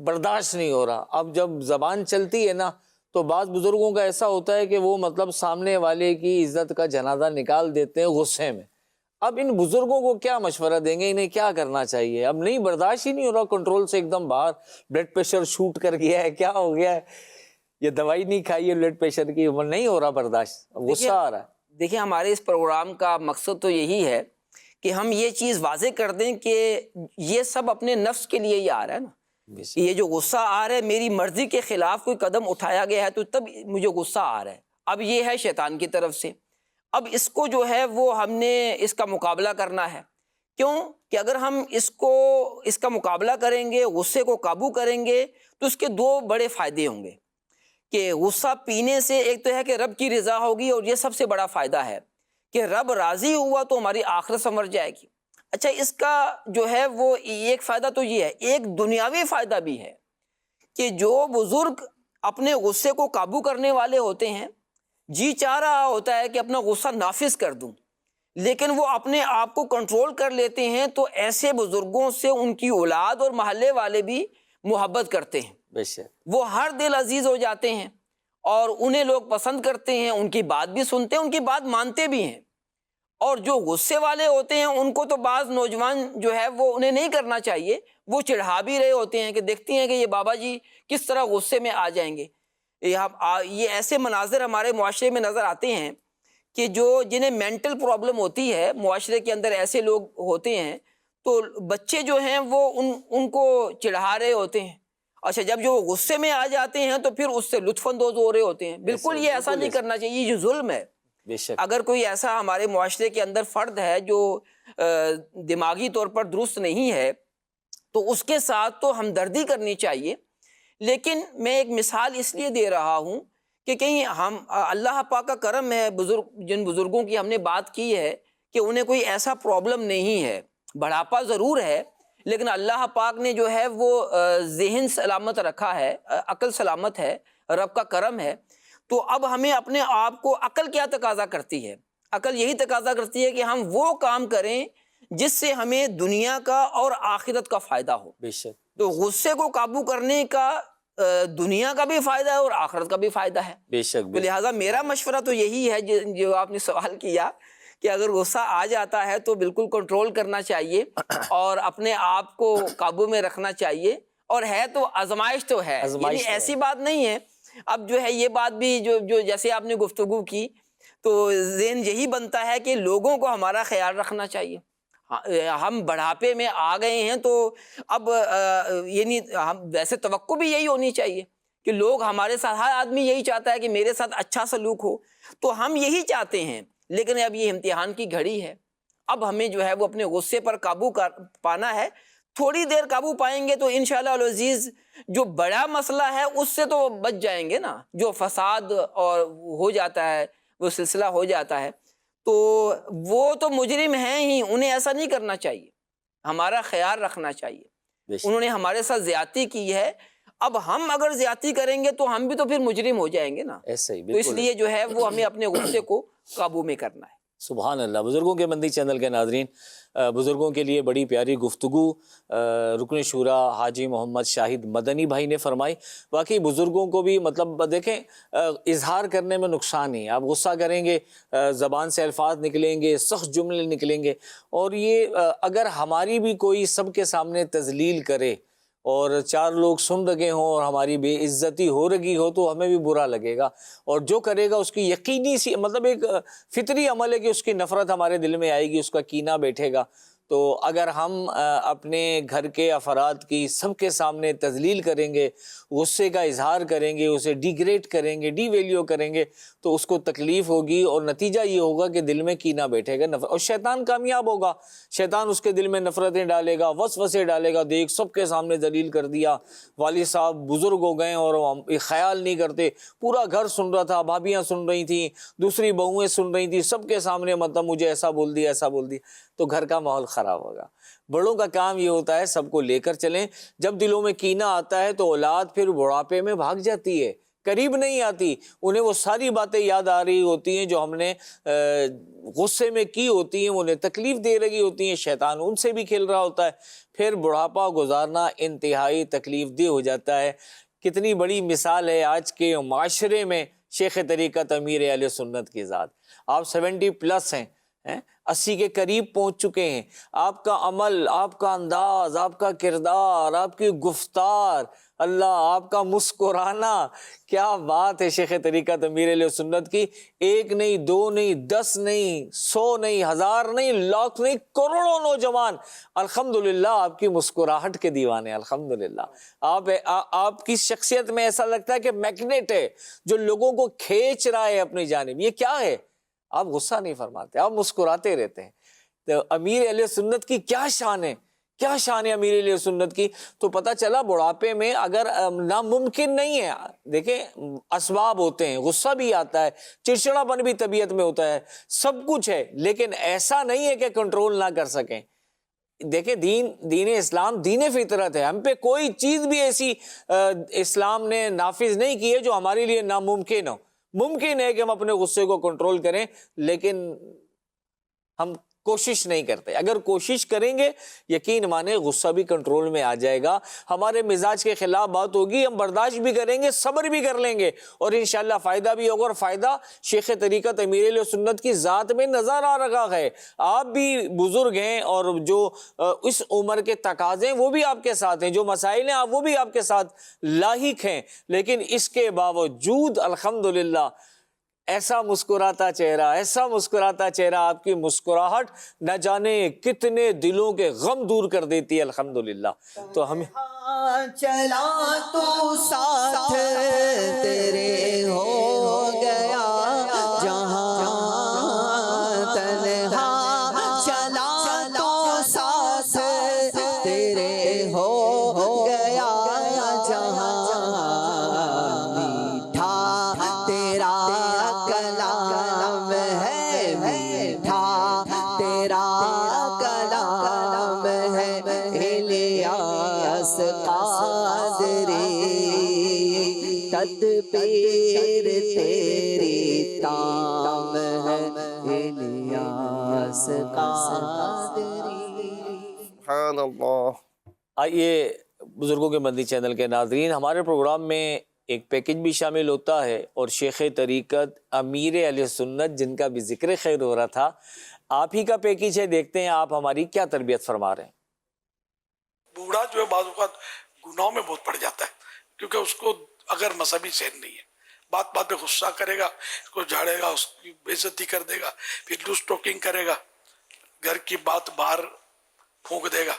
برداشت نہیں ہو رہا۔ اب جب زبان چلتی ہے نا تو بعض بزرگوں کا ایسا ہوتا ہے کہ وہ مطلب سامنے والے کی عزت کا جنازہ نکال دیتے ہیں غصے میں۔ اب ان بزرگوں کو کیا مشورہ دیں گے؟ انہیں کیا کرنا چاہیے؟ اب نہیں، برداشت ہی نہیں ہو رہا، کنٹرول سے ایک دم باہر، بلڈ پریشر شوٹ کر گیا ہے، کیا ہو گیا ہے، یہ دوائی نہیں کھائی ہے بلڈ پریشر کی، نہیں ہو رہا برداشت، غصہ آ رہا ہے۔ دیکھیں ہمارے اس پروگرام کا مقصد تو یہی ہے کہ ہم یہ چیز واضح کر دیں کہ یہ سب اپنے نفس کے لیے ہی آ رہا ہے نا۔ یہ جو غصہ آ رہا ہے میری مرضی کے خلاف کوئی قدم اٹھایا گیا ہے تو تب مجھے غصہ آ رہا ہے، اب یہ ہے شیطان کی طرف سے۔ اب اس کو جو ہے وہ ہم نے اس کا مقابلہ کرنا ہے۔ کیوں کہ اگر ہم اس کا مقابلہ کریں گے، غصے کو قابو کریں گے تو اس کے 2 بڑے فائدے ہوں گے کہ غصہ پینے سے ایک تو ہے کہ رب کی رضا ہوگی، اور یہ سب سے بڑا فائدہ ہے کہ رب راضی ہوا تو ہماری آخرت سنور جائے گی۔ اچھا، اس کا جو ہے وہ ایک فائدہ تو یہ ہے، ایک دنیاوی فائدہ بھی ہے کہ جو بزرگ اپنے غصے کو قابو کرنے والے ہوتے ہیں، جی چاہ رہا ہوتا ہے کہ اپنا غصہ نافذ کر دوں، لیکن وہ اپنے آپ کو کنٹرول کر لیتے ہیں، تو ایسے بزرگوں سے ان کی اولاد اور محلے والے بھی محبت کرتے ہیں، بے شک وہ ہر دل عزیز ہو جاتے ہیں اور انہیں لوگ پسند کرتے ہیں، ان کی بات بھی سنتے ہیں، ان کی بات مانتے بھی ہیں۔ اور جو غصے والے ہوتے ہیں ان کو تو بعض نوجوان جو ہے وہ انہیں نہیں کرنا چاہیے، وہ چڑھا بھی رہے ہوتے ہیں کہ دیکھتے ہیں کہ یہ بابا جی کس طرح غصے میں آ جائیں گے۔ یہ ایسے مناظر ہمارے معاشرے میں نظر آتے ہیں کہ جنہیں مینٹل پرابلم ہوتی ہے، معاشرے کے اندر ایسے لوگ ہوتے ہیں، تو بچے جو ہیں وہ ان کو چڑھا رہے ہوتے ہیں۔ اچھا، جب جو غصے میں آ جاتے ہیں تو پھر اس سے لطف اندوز ہو رہے ہوتے ہیں۔ بالکل یہ ایسا نہیں کرنا چاہیے، یہ ظلم ہے۔ بے شک اگر کوئی ایسا ہمارے معاشرے کے اندر فرد ہے جو دماغی طور پر درست نہیں ہے تو اس کے ساتھ تو ہمدردی کرنی چاہیے، لیکن میں ایک مثال اس لیے دے رہا ہوں کہ کہیں اللہ پاک کا کرم ہے، جن بزرگوں کی ہم نے بات کی ہے کہ انہیں کوئی ایسا پرابلم نہیں ہے، بڑھاپا ضرور ہے لیکن اللہ پاک نے جو ہے وہ ذہن سلامت رکھا ہے، عقل سلامت ہے، رب کا کرم ہے۔ تو اب ہمیں اپنے آپ کو، عقل کیا تقاضا کرتی ہے؟ عقل یہی تقاضا کرتی ہے کہ ہم وہ کام کریں جس سے ہمیں دنیا کا اور آخرت کا فائدہ ہو۔ بے شک تو غصے کو قابو کرنے کا دنیا کا بھی فائدہ ہے اور آخرت کا بھی فائدہ ہے. بے شک تو بے شک. لہٰذا میرا مشورہ تو یہی ہے جو آپ نے سوال کیا کہ اگر غصہ آ جاتا ہے تو بالکل کنٹرول کرنا چاہیے اور اپنے آپ کو قابو میں رکھنا چاہیے. اور ہے تو آزمائش تو ہے، آزمائش یعنی تو ہے. ایسی بات نہیں ہے. اب جو ہے یہ بات بھی جو جیسے آپ نے گفتگو کی تو ذہن یہی بنتا ہے کہ لوگوں کو ہمارا خیال رکھنا چاہیے. ہم بڑھاپے میں آ گئے ہیں تو اب یعنی ہم ویسے توقع بھی یہی ہونی چاہیے کہ لوگ ہمارے ساتھ، ہر آدمی یہی چاہتا ہے کہ میرے ساتھ اچھا سلوک ہو، تو ہم یہی چاہتے ہیں. لیکن اب یہ امتحان کی گھڑی ہے، اب ہمیں جو ہے وہ اپنے غصے پر قابو پانا ہے. تھوڑی دیر قابو پائیں گے تو انشاءاللہ العزیز جو بڑا مسئلہ ہے اس سے تو بچ جائیں گے نا. جو فساد اور ہو جاتا ہے، وہ سلسلہ ہو جاتا ہے، تو وہ تو مجرم ہیں ہی، انہیں ایسا نہیں کرنا چاہیے. ہمارا خیال رکھنا چاہیے. بے شک. انہوں نے ہمارے ساتھ زیادتی کی ہے، اب ہم اگر زیادتی کریں گے تو ہم بھی تو پھر مجرم ہو جائیں گے نا. ایسا ہی تو اس بالکل. لیے جو ہے وہ ہمیں اپنے غصے کو قابو میں کرنا ہے. سبحان اللہ. بزرگوں کے مندی چینل کے ناظرین، بزرگوں کے لیے بڑی پیاری گفتگو رکن شورا حاجی محمد شاہد مدنی بھائی نے فرمائی. واقعی بزرگوں کو بھی مطلب دیکھیں اظہار کرنے میں نقصان نہیں ہے. آپ غصہ کریں گے، زبان سے الفاظ نکلیں گے، سخت جملے نکلیں گے، اور یہ اگر ہماری بھی کوئی سب کے سامنے تذلیل کرے اور چار لوگ سن رہے ہوں اور ہماری بے عزتی ہو رہی ہو تو ہمیں بھی برا لگے گا. اور جو کرے گا اس کی یقینی سی مطلب ایک فطری عمل ہے کہ اس کی نفرت ہمارے دل میں آئے گی، اس کا کینہ بیٹھے گا. تو اگر ہم اپنے گھر کے افراد کی سب کے سامنے تذلیل کریں گے، غصے کا اظہار کریں گے، اسے ڈیگریڈ کریں گے، ڈی ویلیو کریں گے، تو اس کو تکلیف ہوگی اور نتیجہ یہ ہوگا کہ دل میں کینہ بیٹھے گا، اور شیطان کامیاب ہوگا. شیطان اس کے دل میں نفرتیں ڈالے گا، وسوسے ڈالے گا. دیکھ سب کے سامنے ذلیل کر دیا، والد صاحب بزرگ ہو گئے اور خیال نہیں کرتے، پورا گھر سن رہا تھا، بھابیاں سن رہی تھیں، دوسری بہویں سن رہی تھیں، سب کے سامنے مطلب مجھے ایسا بول دیا ایسا بول دیا، تو گھر کا ماحول خراب ہوگا. بڑوں کا کام یہ ہوتا ہے سب کو لے کر چلیں. جب دلوں میں کینہ آتا ہے تو اولاد پھر بڑھاپے میں بھاگ جاتی ہے، قریب نہیں آتی. انہیں وہ ساری باتیں یاد آ رہی ہوتی ہیں جو ہم نے غصے میں کی ہوتی ہیں، انہیں تکلیف دے رہی ہوتی ہیں، شیطان ان سے بھی کھیل رہا ہوتا ہے. پھر بڑھاپا گزارنا انتہائی تکلیف دہ ہو جاتا ہے. کتنی بڑی مثال ہے آج کے معاشرے میں شیخ طریقت امیر اہل سنت کی ذات. آپ 70+ ہیں، 80 کے قریب پہنچ چکے ہیں. آپ کا عمل، آپ کا انداز، آپ کا کردار، آپ کی گفتار، اللہ آپ کا مسکرانا، کیا بات ہے شیخ طریقت امیر علیہ سنت کی. 1 نہیں 2 نہیں 10 نہیں 100 نہیں 1000 نہیں لاکھ نہیں کروڑوں نوجوان الحمدللہ آپ کی مسکراہٹ کے دیوانے. الحمدللہ آپ کی شخصیت میں ایسا لگتا ہے کہ میگنیٹ ہے جو لوگوں کو کھینچ رہا ہے اپنی جانب. یہ کیا ہے؟ آپ غصہ نہیں فرماتے، آپ مسکراتے رہتے ہیں. تو امیر اہل سنت کی کیا شان ہے، کیا شان ہے امیر اہل سنت کی. تو پتہ چلا بڑھاپے میں اگر ناممکن نہیں ہے. دیکھیں اسباب ہوتے ہیں، غصہ بھی آتا ہے، چڑچڑا پن بھی طبیعت میں ہوتا ہے، سب کچھ ہے، لیکن ایسا نہیں ہے کہ کنٹرول نہ کر سکیں. دیکھیں دین اسلام دین فطرت ہے. ہم پہ کوئی چیز بھی ایسی اسلام نے نافذ نہیں کی ہے جو ہمارے لیے ناممکن ہو. ممکن ہے کہ ہم اپنے غصے کو کنٹرول کریں، لیکن ہم کوشش نہیں کرتے. اگر کوشش کریں گے یقین مانے غصہ بھی کنٹرول میں آ جائے گا. ہمارے مزاج کے خلاف بات ہوگی، ہم برداشت بھی کریں گے، صبر بھی کر لیں گے، اور انشاءاللہ فائدہ بھی ہوگا. اور فائدہ شیخ طریقت امیر علیہ سنت کی ذات میں نظر آ رہا ہے. آپ بھی بزرگ ہیں اور جو اس عمر کے تقاضے ہیں وہ بھی آپ کے ساتھ ہیں، جو مسائل ہیں وہ بھی آپ کے ساتھ لاحق ہیں، لیکن اس کے باوجود الحمدللہ ایسا مسکراتا چہرہ، آپ کی مسکراہٹ نہ جانے کتنے دلوں کے غم دور کر دیتی ہے. الحمدللہ. تو ہمیں چلا تو ساتھ تیرے ہو گیا، جہاں تنہا چلا تو ساتھ تیرے ہو گیا، جہاں میٹھا تیرا کلام ہے، میٹھا تیرا کلام ہے. الیاس قادری تدبیر تیری تام ہے، الیاس قادری. سبحان اللہ. آئیے بزرگوں کے مدنی چینل کے ناظرین، ہمارے پروگرام میں ایک پیکج بھی شامل ہوتا ہے، اور شیخ طریقت امیر اہل سنت جن کا بھی ذکر خیر ہو رہا تھا، آپ ہی کا پیکج ہے۔ دیکھتے ہیں آپ ہماری کیا تربیت فرما رہے ہیں۔ بوڑھا جو ہے بعض اوقات گناہوں میں بہت پڑ جاتا ہے، کیونکہ اس کو اگر مذہبی سین نہیں ہے، بات بات پہ غصہ کرے گا، اس کو جھاڑے گا، اس کی بے عزتی کر دے گا، پھر لوز ٹاکنگ کرے گا، گھر کی بات باہر پھونک دے گا،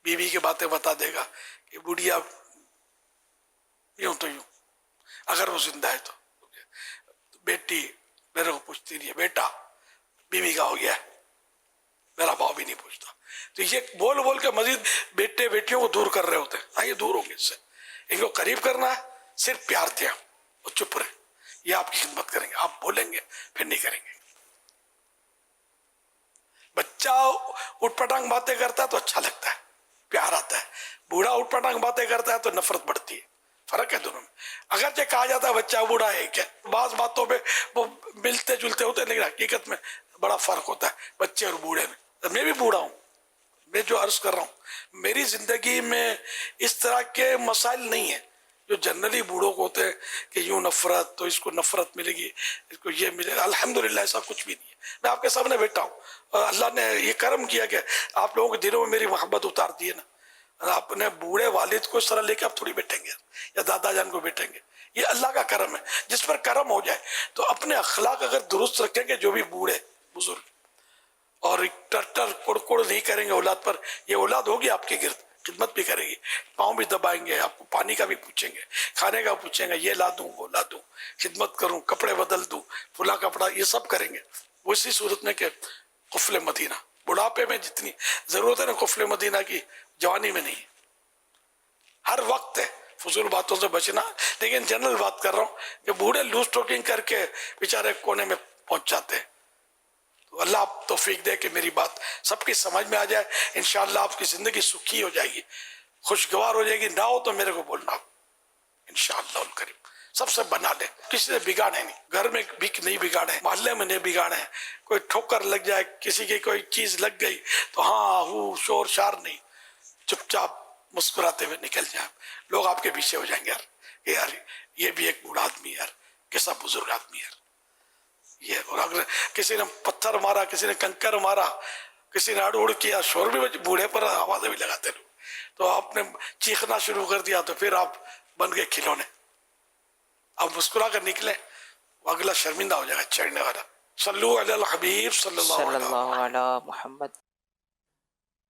بیوی کی باتیں بتا دے گا کہ بوڑھیا یوں تو یوں، اگر وہ زندہ ہے تو بیٹی میرے کو پوچھتی نہیں ہے، بیٹا بیوی کا ہو گیا ہے، میرا باپ بھی نہیں پوچھتا۔ تو یہ بول بول کے مزید بیٹے بیٹیوں کو دور کر رہے ہوتے ہیں۔ ہاں یہ دور ہوں گے اس سے، ان کو قریب کرنا ہے، صرف پیار دیا اور چپ رہے، یہ آپ کی خدمت کریں گے۔ آپ بولیں گے پھر نہیں کریں گے۔ بچہ اٹھ پٹانگ باتیں کرتا ہے تو اچھا لگتا ہے، پیار آتا ہے۔ بوڑھا اٹھ پٹانگ باتیں کرتا ہے تو نفرت بڑھتی ہے۔ فرق ہے دونوں میں۔ اگرچہ کہا جاتا ہے بچہ بوڑھا ہے کیا، بعض باتوں پہ وہ ملتے جلتے ہوتے ہیں، لیکن حقیقت میں بڑا فرق ہوتا ہے بچے اور بوڑھے میں۔ میں بھی بوڑھا ہوں، میں جو عرض کر رہا ہوں، میری زندگی میں اس طرح کے مسائل نہیں ہیں جو جنرلی بوڑھوں کو ہوتے ہیں کہ یوں نفرت، تو اس کو نفرت ملے گی، اس کو یہ ملے گا۔ الحمدللہ ایسا کچھ بھی نہیں ہے۔ میں آپ کے سامنے بیٹھا ہوں، اور اللہ نے یہ کرم کیا کہ آپ لوگوں کے دلوں میں میری محبت اتار دی ہے نا۔ آپ نے بوڑھے والد کو اس طرح لے کے آپ تھوڑی بیٹھیں گے، یا دادا جان کو بیٹھیں گے۔ یہ اللہ کا کرم ہے، جس پر کرم ہو جائے تو اپنے اخلاق اگر درست رکھیں گے، جو بھی بوڑھے بزرگ، اور ٹر کڑ نہیں کریں گے اولاد پر، یہ اولاد ہوگی آپ کے گرد، خدمت بھی کرے گی، پاؤں بھی دبائیں گے، آپ کو پانی کا بھی پوچھیں گے، کھانے کا پوچھیں گے، یہ لا دوں وہ لا دوں، خدمت کروں، کپڑے بدل دوں، فلاں کپڑا، یہ سب کریں گے۔ وہ اسی صورت میں کہ قفل مدینہ، بڑھاپے میں جتنی ضرورت ہے نا قفل مدینہ کی، جوانی میں نہیں۔ ہر وقت ہے فضول باتوں سے بچنا، لیکن جنرل بات کر رہا ہوں کہ بوڑھے لوز ٹاکنگ کر کے بیچارے کونے میں پہنچ جاتے ہیں۔ تو اللہ آپ توفیق دے کہ میری بات سب کی سمجھ میں آ جائے، انشاءاللہ آپ کی زندگی سکھی ہو جائے گی، خوشگوار ہو جائے گی۔ نہ ہو تو میرے کو بولنا انشاءاللہ الکریم۔ سب سے بنا لے، کسی سے بگاڑے نہیں، گھر میں بھی نہیں بگاڑے، محلے میں نہیں بگاڑے، کوئی ٹھوکر لگ جائے، کسی کی کوئی چیز لگ گئی تو ہاں ہو شور شار نہیں، چپ چاپ مسکراتے ہوئے نکل جائیں۔ لوگ آپ کے پیچھے ہو جائیں گے، یار یہ بھی ایک بوڑھا آدمی یار، کیسا بزرگ آدمی یار یہ۔ اور اگر کسی نے پتھر مارا، کسی نے کنکر مارا، کسی نے اڑ کیا، شور بھی بوڑھے پر آوازیں بھی لگاتے لوگ، تو آپ نے چیخنا شروع کر دیا تو پھر آپ بن گئے کھلونے۔ آپ مسکرا کر نکلیں، وہ اگلا شرمندہ ہو جائے گا چڑھنے والا۔ صلو علی الحبیب صلی اللہ علیہ محمد۔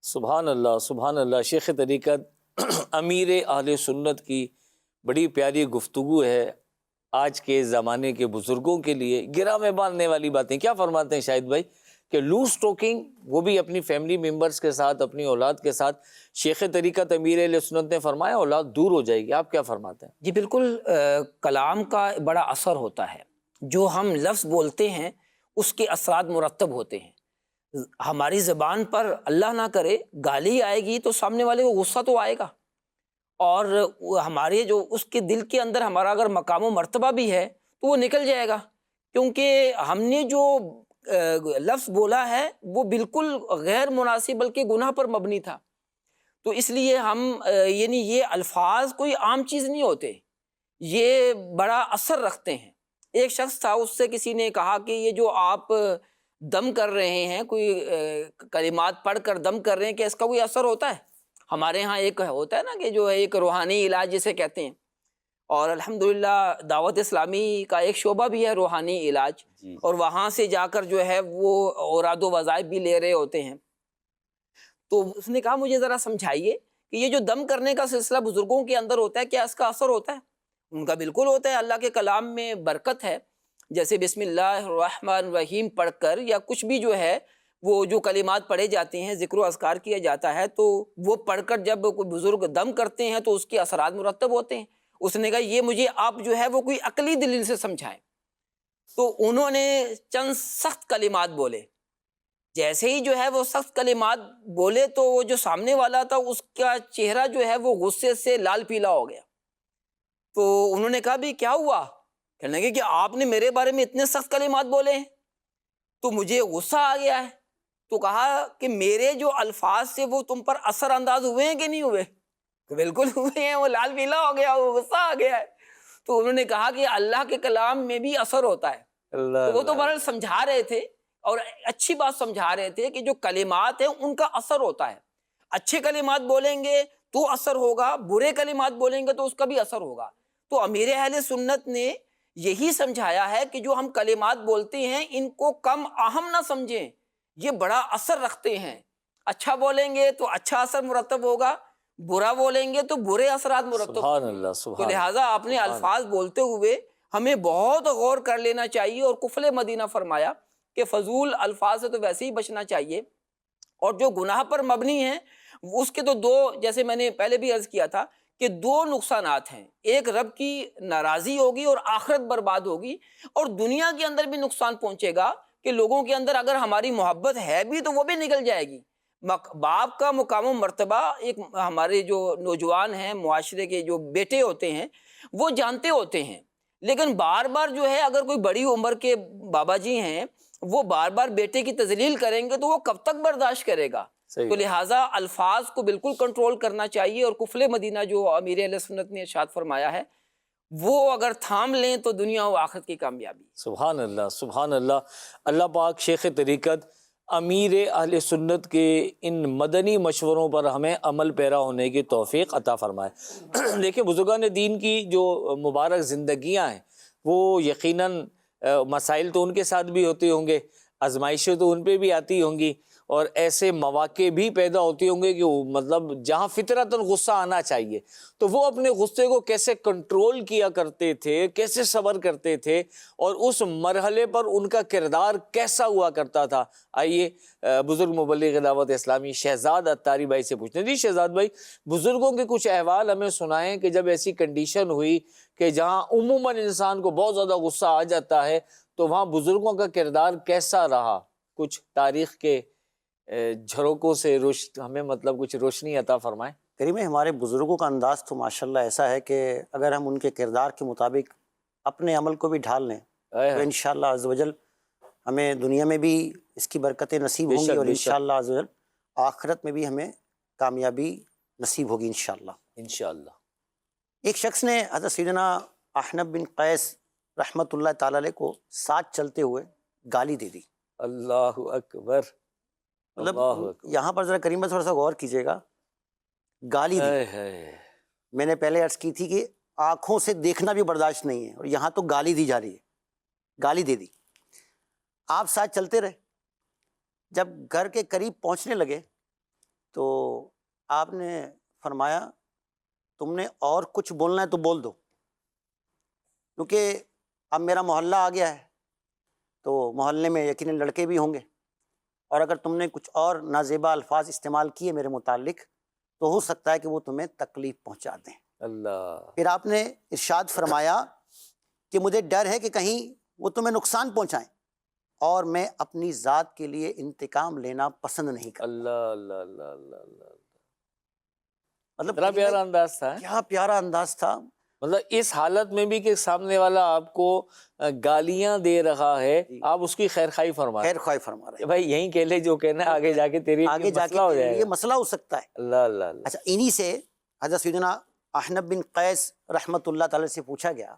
سبحان اللہ، سبحان اللہ۔ شیخ طریقت امیر اہل سنت کی بڑی پیاری گفتگو ہے آج کے زمانے کے بزرگوں کے لیے، گرہ میں باندھنے والی باتیں۔ کیا فرماتے ہیں شاہد بھائی کہ لوز ٹاکنگ، وہ بھی اپنی فیملی ممبرز کے ساتھ، اپنی اولاد کے ساتھ، شیخ طریقت امیر اہل سنت نے فرمایا اولاد دور ہو جائے گی۔ آپ کیا فرماتے ہیں؟ جی بالکل، کلام کا بڑا اثر ہوتا ہے، جو ہم لفظ بولتے ہیں اس کے اثرات مرتب ہوتے ہیں۔ ہماری زبان پر اللہ نہ کرے گالی آئے گی تو سامنے والے کو غصہ تو آئے گا، اور ہمارے جو اس کے دل کے اندر ہمارا اگر مقام و مرتبہ بھی ہے تو وہ نکل جائے گا، کیونکہ ہم نے جو لفظ بولا ہے وہ بالکل غیر مناسب بلکہ گناہ پر مبنی تھا۔ تو اس لیے ہم یعنی یہ الفاظ کوئی عام چیز نہیں ہوتے، یہ بڑا اثر رکھتے ہیں۔ ایک شخص تھا، اس سے کسی نے کہا کہ یہ جو آپ دم کر رہے ہیں، کوئی کلمات پڑھ کر دم کر رہے ہیں، کہ اس کا کوئی اثر ہوتا ہے؟ ہمارے ہاں ایک ہوتا ہے نا کہ جو ہے ایک روحانی علاج جسے کہتے ہیں، اور الحمدللہ دعوت اسلامی کا ایک شعبہ بھی ہے روحانی علاج، اور وہاں سے جا کر جو ہے وہ اوراد و وظائف بھی لے رہے ہوتے ہیں۔ تو اس نے کہا مجھے ذرا سمجھائیے کہ یہ جو دم کرنے کا سلسلہ بزرگوں کے اندر ہوتا ہے، کیا اس کا اثر ہوتا ہے؟ ان کا بالکل ہوتا ہے، اللہ کے کلام میں برکت ہے۔ جیسے بسم اللہ الرحمن الرحیم پڑھ کر یا کچھ بھی جو ہے وہ جو کلمات پڑھے جاتے ہیں، ذکر و اذکار کیا جاتا ہے، تو وہ پڑھ کر جب کوئی بزرگ دم کرتے ہیں تو اس کے اثرات مرتب ہوتے ہیں۔ اس نے کہا یہ مجھے آپ جو ہے وہ کوئی عقلی دلیل سے سمجھائیں۔ تو انہوں نے چند سخت کلمات بولے، جیسے ہی جو ہے وہ سخت کلمات بولے تو وہ جو سامنے والا تھا اس کا چہرہ جو ہے وہ غصے سے لال پیلا ہو گیا۔ تو انہوں نے کہا بھی کیا ہوا؟ کہنے لگے کہ آپ نے میرے بارے میں اتنے سخت کلمات بولے ہیں تو مجھے غصہ آ گیا ہے۔ تو کہا کہ میرے جو الفاظ سے وہ تم پر اثر انداز ہوئے ہیں کہ نہیں ہوئے؟ بالکل ہوئے ہیں، وہ لال پیلا ہو گیا، وہ غصہ آ گیا ہے. تو انہوں نے کہا کہ اللہ کے کلام میں بھی اثر ہوتا ہے. اللہ وہ تو بہرحال سمجھا رہے تھے اور اچھی بات سمجھا رہے تھے کہ جو کلمات ہیں ان کا اثر ہوتا ہے. اچھے کلمات بولیں گے تو اثر ہوگا، برے کلمات بولیں گے تو اس کا بھی اثر ہوگا. تو امیر اہل سنت نے یہی سمجھایا ہے کہ جو ہم کلمات بولتے ہیں ان کو کم اہم نہ سمجھیں، یہ بڑا اثر رکھتے ہیں. اچھا بولیں گے تو اچھا اثر مرتب ہوگا، برا بولیں گے تو برے اثرات مرتب سبحان ہوں گے. اللہ، تو سبحان لہٰذا آپ نے الفاظ بولتے ہوئے ہمیں بہت غور کر لینا چاہیے. اور کفل مدینہ فرمایا کہ فضول الفاظ سے تو ویسے ہی بچنا چاہیے، اور جو گناہ پر مبنی ہیں اس کے تو دو، جیسے میں نے پہلے بھی عرض کیا تھا کہ دو نقصانات ہیں. ایک رب کی ناراضی ہوگی اور آخرت برباد ہوگی، اور دنیا کے اندر بھی نقصان پہنچے گا کہ لوگوں کے اندر اگر ہماری محبت ہے بھی تو وہ بھی نکل جائے گی. باپ کا مقام و مرتبہ ایک ہمارے جو نوجوان ہیں، معاشرے کے جو بیٹے ہوتے ہیں وہ جانتے ہوتے ہیں، لیکن بار بار جو ہے اگر کوئی بڑی عمر کے بابا جی ہیں وہ بار بار بیٹے کی تذلیل کریں گے تو وہ کب تک برداشت کرے گا. صحیح تو لہٰذا الفاظ کو بالکل کنٹرول کرنا چاہیے. اور کفل مدینہ جو امیر اہل سنت نے ارشاد فرمایا ہے وہ اگر تھام لیں تو دنیا و آخرت کی کامیابی. سبحان اللہ، سبحان اللہ. اللہ پاک شیخ طریقت امیر اہل سنت کے ان مدنی مشوروں پر ہمیں عمل پیرا ہونے کی توفیق عطا فرمائے. دیکھیں بزرگان دین کی جو مبارک زندگیاں ہیں وہ یقیناً مسائل تو ان کے ساتھ بھی ہوتے ہوں گے، آزمائشیں تو ان پہ بھی آتی ہوں گی، اور ایسے مواقع بھی پیدا ہوتے ہوں گے کہ مطلب جہاں فطرتاً غصہ آنا چاہیے تو وہ اپنے غصے کو کیسے کنٹرول کیا کرتے تھے، کیسے صبر کرتے تھے، اور اس مرحلے پر ان کا کردار کیسا ہوا کرتا تھا. آئیے بزرگ مبلغ دعوت اسلامی شہزاد عطاری بھائی سے پوچھتے ہیں. جی شہزاد بھائی، بزرگوں کے کچھ احوال ہمیں سنائیں کہ جب ایسی کنڈیشن ہوئی کہ جہاں عموماً انسان کو بہت زیادہ غصہ آ جاتا ہے تو وہاں بزرگوں کا کردار کیسا رہا. کچھ تاریخ کے جھروکوں سے ہمیں مطلب کچھ روشنی عطا فرمائیں. کریم ہمارے بزرگوں کا انداز تو ماشاءاللہ ایسا ہے کہ اگر ہم ان کے کردار کے مطابق اپنے عمل کو بھی ڈھال لیں تو انشاءاللہ عز و جل ہمیں دنیا میں بھی اس کی برکتیں نصیب ہوں گی، اور انشاءاللہ عز و جل آخرت میں بھی ہمیں کامیابی نصیب ہوگی انشاءاللہ. انشاءاللہ. ایک شخص نے حضرت سیدنا احنف بن قیس رحمۃ اللہ تعالی علیہ کو ساتھ چلتے ہوئے گالی دے دی. اللہ اکبر. مطلب اللہ اکبر. یہاں پر ذرا کریم بھائی تھوڑا سا غور کیجیے گا، گالی دی. میں نے پہلے عرض کی تھی کہ آنکھوں سے دیکھنا بھی برداشت نہیں ہے، اور یہاں تو گالی دی جا رہی ہے، گالی دے دی. آپ ساتھ چلتے رہے، جب گھر کے قریب پہنچنے لگے تو آپ نے فرمایا تم نے اور کچھ بولنا ہے تو بول دو، کیونکہ اب میرا محلہ آ گیا ہے تو محلے میں یقیناً لڑکے بھی ہوں گے، اور اگر تم نے کچھ اور نازیبا الفاظ استعمال کیے میرے متعلق تو ہو سکتا ہے کہ وہ تمہیں تکلیف پہنچا دیں. اللہ. پھر آپ نے ارشاد فرمایا کہ مجھے ڈر ہے کہ کہیں وہ تمہیں نقصان پہنچائیں، اور میں اپنی ذات کے لیے انتقام لینا پسند نہیں کرتا. اللہ اللہ اللہ اللہ اللہ. مطلب اتنا پیارا انداز تھا. کیا پیارا انداز تھا. مطلب اس حالت میں بھی کہ سامنے والا آپ کو گالیاں دے رہا ہے، آپ اس کی خیر خواہی فرما رہے ہیں. خیر خواہ فرما رہے کہ بھائی یہیں کہہ لے جو کہنا ہے، آگے جا کے تیری آگے جا مسئلہ ہو کے جائے یہ گا. مسئلہ ہو سکتا ہے. اللہ اللہ اللہ. اچھا، انہی سے حضرت سیدنا احنف بن قیس رحمۃ اللہ تعالی سے پوچھا گیا،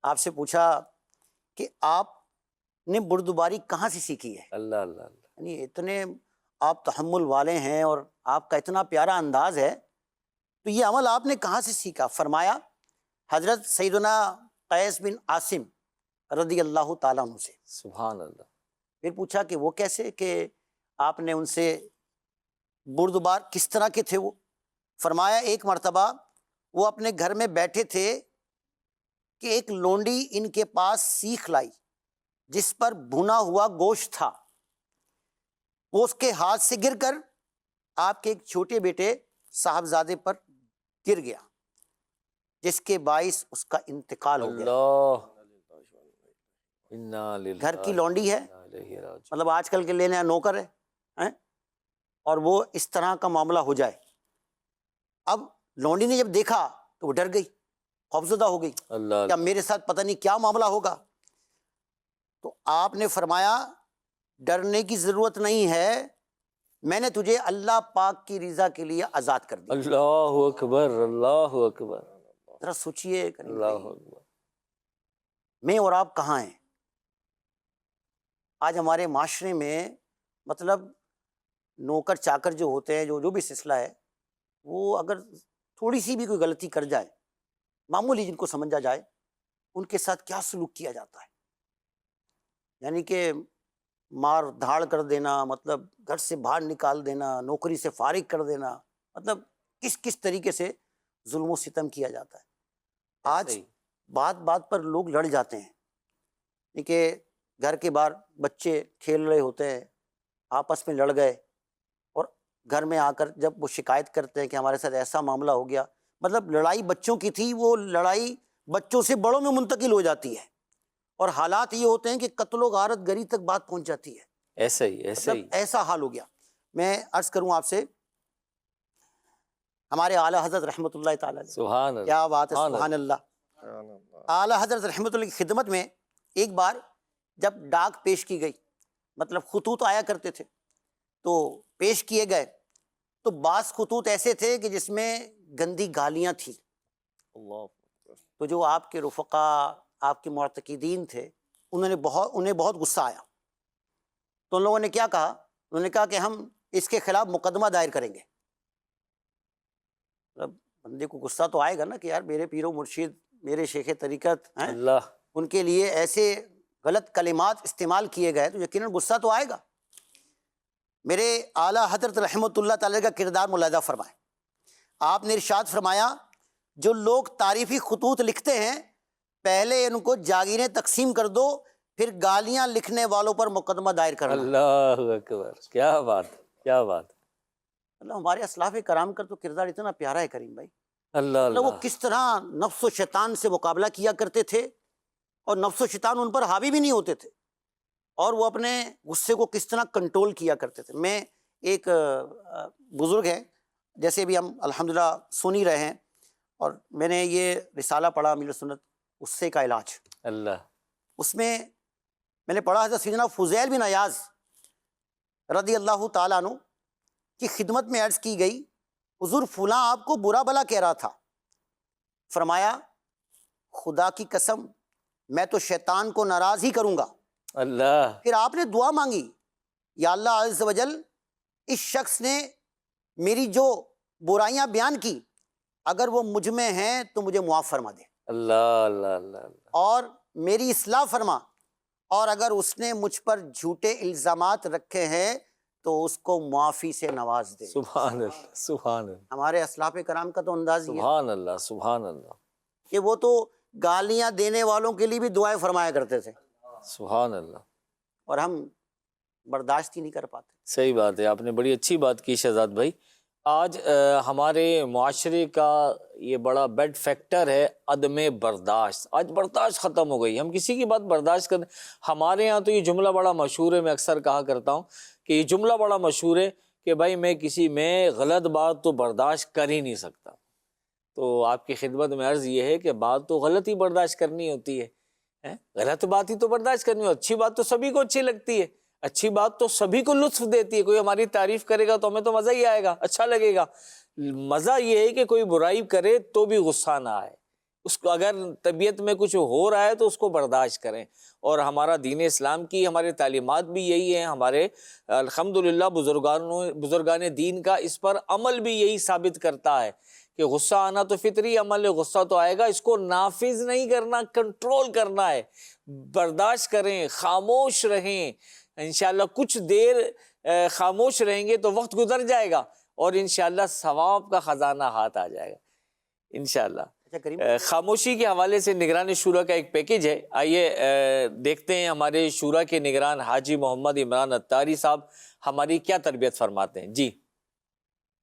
آپ سے پوچھا کہ آپ نے بردباری کہاں سے سیکھی ہے؟ اللہ اللہ اللہ. یعنی اتنے آپ تحمل والے ہیں اور آپ کا اتنا پیارا انداز ہے، تو یہ عمل آپ نے کہاں سے سیکھا؟ فرمایا حضرت سیدنا قیس بن عاصم رضی اللہ تعالیٰ عنہ سے. سبحان اللہ. پھر پوچھا کہ وہ کیسے، کہ آپ نے ان سے بردبار کس طرح کے تھے وہ؟ فرمایا ایک مرتبہ وہ اپنے گھر میں بیٹھے تھے کہ ایک لونڈی ان کے پاس سیخ لائی جس پر بھنا ہوا گوشت تھا، وہ اس کے ہاتھ سے گر کر آپ کے ایک چھوٹے بیٹے صاحبزادے پر گر گیا، جس کے باعث اس کا انتقال ہو گیا. اللہ. گھر کی لونڈی ہے، مطلب آج کل کے لینے نوکر ہے، اور وہ اس طرح کا معاملہ ہو جائے. اب لونڈی نے جب دیکھا تو وہ ڈر گئی، خوفزدہ ہو گئی کہ اب میرے ساتھ پتہ نہیں کیا معاملہ ہوگا. تو آپ نے فرمایا ڈرنے کی ضرورت نہیں ہے، میں نے تجھے اللہ پاک کی رضا کے لیے آزاد کر دیا. اللہ اکبر، اللہ اکبر، ذرا سوچئے کریم اللہ بھائی، اکبر. میں اور آپ کہاں ہیں؟ آج ہمارے معاشرے میں مطلب نوکر چاکر جو ہوتے ہیں، جو بھی سلسلہ ہے، وہ اگر تھوڑی سی بھی کوئی غلطی کر جائے، معمولی جن کو سمجھا جائے، ان کے ساتھ کیا سلوک کیا جاتا ہے. یعنی کہ مار دھاڑ کر دینا، مطلب گھر سے باہر نکال دینا، نوکری سے فارغ کر دینا، مطلب کس طریقے سے ظلم و ستم کیا جاتا ہے. آج صحیح. بات بات پر لوگ لڑ جاتے ہیں. یعنی کہ گھر کے باہر بچے کھیل رہے ہوتے ہیں، آپس میں لڑ گئے، اور گھر میں آ کر جب وہ شکایت کرتے ہیں کہ ہمارے ساتھ ایسا معاملہ ہو گیا، مطلب لڑائی بچوں کی تھی، وہ لڑائی بچوں سے بڑوں میں منتقل ہو جاتی ہے، اور حالات یہ ہوتے ہیں کہ قتل و غارت گری تک بات پہنچ جاتی ہے. ایسا ہی، ایسا ہی. مطلب ایسا حال ہو گیا. میں عرض کروں آپ سے، ہمارے اعلیٰ حضرت رحمۃ اللہ تعالی علیہ، سبحان اللہ. کیا بات ہے، سبحان سبحان اللہ. اعلیٰ حضرت رحمۃ اللہ کی خدمت میں ایک بار جب ڈاک پیش کی گئی، مطلب خطوط آیا کرتے تھے، تو پیش کیے گئے، تو بعض خطوط ایسے تھے کہ جس میں گندی گالیاں تھیں. تو جو آپ کے رفقا، آپ کے معتقدین تھے، انہیں بہت غصہ آیا. تو ان لوگوں نے کیا کہا؟ انہوں نے کہا کہ ہم اس کے خلاف مقدمہ دائر کریں گے. مطلب بندے کو غصہ تو آئے گا نا کہ یار میرے پیر و مرشد، میرے شیخ طریقت ہیں، اللہ. ان کے لیے ایسے غلط کلمات استعمال کیے گئے تو یقیناً غصہ تو آئے گا. میرے اعلیٰ حضرت رحمۃ اللہ تعالی کا کردار ملاحظہ فرمائیں. آپ نے ارشاد فرمایا، جو لوگ تعریفی خطوط لکھتے ہیں پہلے ان کو جاگیریں تقسیم کر دو، پھر گالیاں لکھنے والوں پر مقدمہ دائر کرنا. اللہ اکبر، کیا بات، کیا بات. مطلب ہمارے اسلاف کرام کا تو کردار اتنا پیارا ہے کریم بھائی. اللہ مطلب وہ اللہ. کس طرح نفس و شیطان سے مقابلہ کیا کرتے تھے، اور نفس و شیطان ان پر حاوی بھی نہیں ہوتے تھے، اور وہ اپنے غصے کو کس طرح کنٹرول کیا کرتے تھے. میں ایک بزرگ ہیں، جیسے بھی ہم الحمدللہ سن ہی رہے ہیں، اور میں نے یہ رسالہ پڑھا امیر سنت غصے کا علاج. اللہ. اس میں نے پڑھا حضرت سیدنا فضیل بن عیاض رضی اللہ تعالیٰ عنہ کی خدمت میں عرض کی گئی، حضور فلاں آپ کو برا بلا کہہ رہا تھا. فرمایا خدا کی قسم میں تو شیطان کو ناراض ہی کروں گا. اللہ. پھر آپ نے دعا مانگی، یا اللہ عز و جل، اس شخص نے میری جو برائیاں بیان کی اگر وہ مجھ میں ہیں تو مجھے معاف فرما دے، اللہ اللہ اللہ اللہ. اور میری اصلاح فرما، اور اگر اس نے مجھ پر جھوٹے الزامات رکھے ہیں تو اس کو معافی سے نواز دے. سبحان اللہ، سبحان اللہ، ہمارے اسلاف کرام کا تو انداز یہ ہے سبحان اللہ، سبحان اللہ، کہ وہ تو گالیاں دینے والوں کے لیے بھی دعائیں فرمایا کرتے تھے، سبحان اللہ. اور ہم برداشت ہی نہیں کر پاتے. صحیح بات ہے، آپ نے بڑی اچھی بات کی شہزاد بھائی. آج ہمارے معاشرے کا یہ بڑا بیڈ فیکٹر ہے عدم برداشت. آج برداشت ختم ہو گئی، ہم کسی کی بات برداشت کریں. ہمارے ہاں تو یہ جملہ بڑا مشہور ہے، میں اکثر کہا کرتا ہوں کہ یہ جملہ بڑا مشہور ہے کہ بھائی میں کسی میں غلط بات تو برداشت کر ہی نہیں سکتا. تو آپ کی خدمت میں عرض یہ ہے کہ بات تو غلط ہی برداشت کرنی ہوتی ہے، غلط بات ہی تو برداشت کرنی ہے. اچھی بات تو سبھی کو اچھی لگتی ہے، اچھی بات تو سبھی کو لطف دیتی ہے. کوئی ہماری تعریف کرے گا تو ہمیں تو مزہ ہی آئے گا، اچھا لگے گا. مزہ یہ ہے کہ کوئی برائی کرے تو بھی غصہ نہ آئے. اس کو اگر طبیعت میں کچھ ہو رہا ہے تو اس کو برداشت کریں. اور ہمارا دین اسلام کی ہمارے تعلیمات بھی یہی ہیں. ہمارے الحمدللہ بزرگان دین کا اس پر عمل بھی یہی ثابت کرتا ہے کہ غصہ آنا تو فطری عمل ہے، غصہ تو آئے گا، اس کو نافذ نہیں کرنا، کنٹرول کرنا ہے. برداشت کریں، خاموش رہیں. انشاءاللہ کچھ دیر خاموش رہیں گے تو وقت گزر جائے گا اور انشاءاللہ ثواب کا خزانہ ہاتھ آ جائے گا انشاءاللہ. اچھا کریم، خاموشی کے حوالے سے نگران شورا کا ایک پیکج ہے. آئیے دیکھتے ہیں ہمارے شورا کے نگران حاجی محمد عمران اتاری صاحب ہماری کیا تربیت فرماتے ہیں. جی.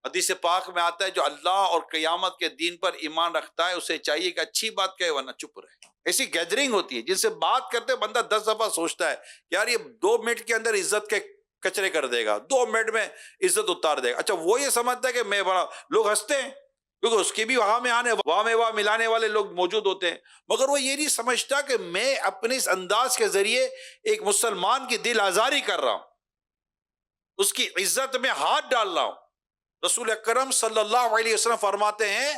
حدیث پاک میں آتا ہے جو اللہ اور قیامت کے دین پر ایمان رکھتا ہے اسے چاہیے کہ اچھی بات کہے ورنہ چپ رہے. ایسی گیدرنگ ہوتی ہے جن سے بات کرتے بندہ 10 دفعہ سوچتا ہے یار یہ 2 منٹ کے اندر عزت کے کچرے کر دے گا، 2 منٹ میں عزت اتار دے گا. اچھا وہ یہ سمجھتا ہے کہ میں بڑا، لوگ ہنستے ہیں کیونکہ اس کی بھی وہاں میں آنے واہ ملانے والے لوگ موجود ہوتے ہیں، مگر وہ یہ نہیں سمجھتا کہ میں اپنے اس انداز کے ذریعے ایک مسلمان کی دل آزاری کر رہا ہوں. اس کی عزت میں ہاتھ ڈال رہا ہوں. رسول اکرم صلی اللہ علیہ وسلم فرماتے ہیں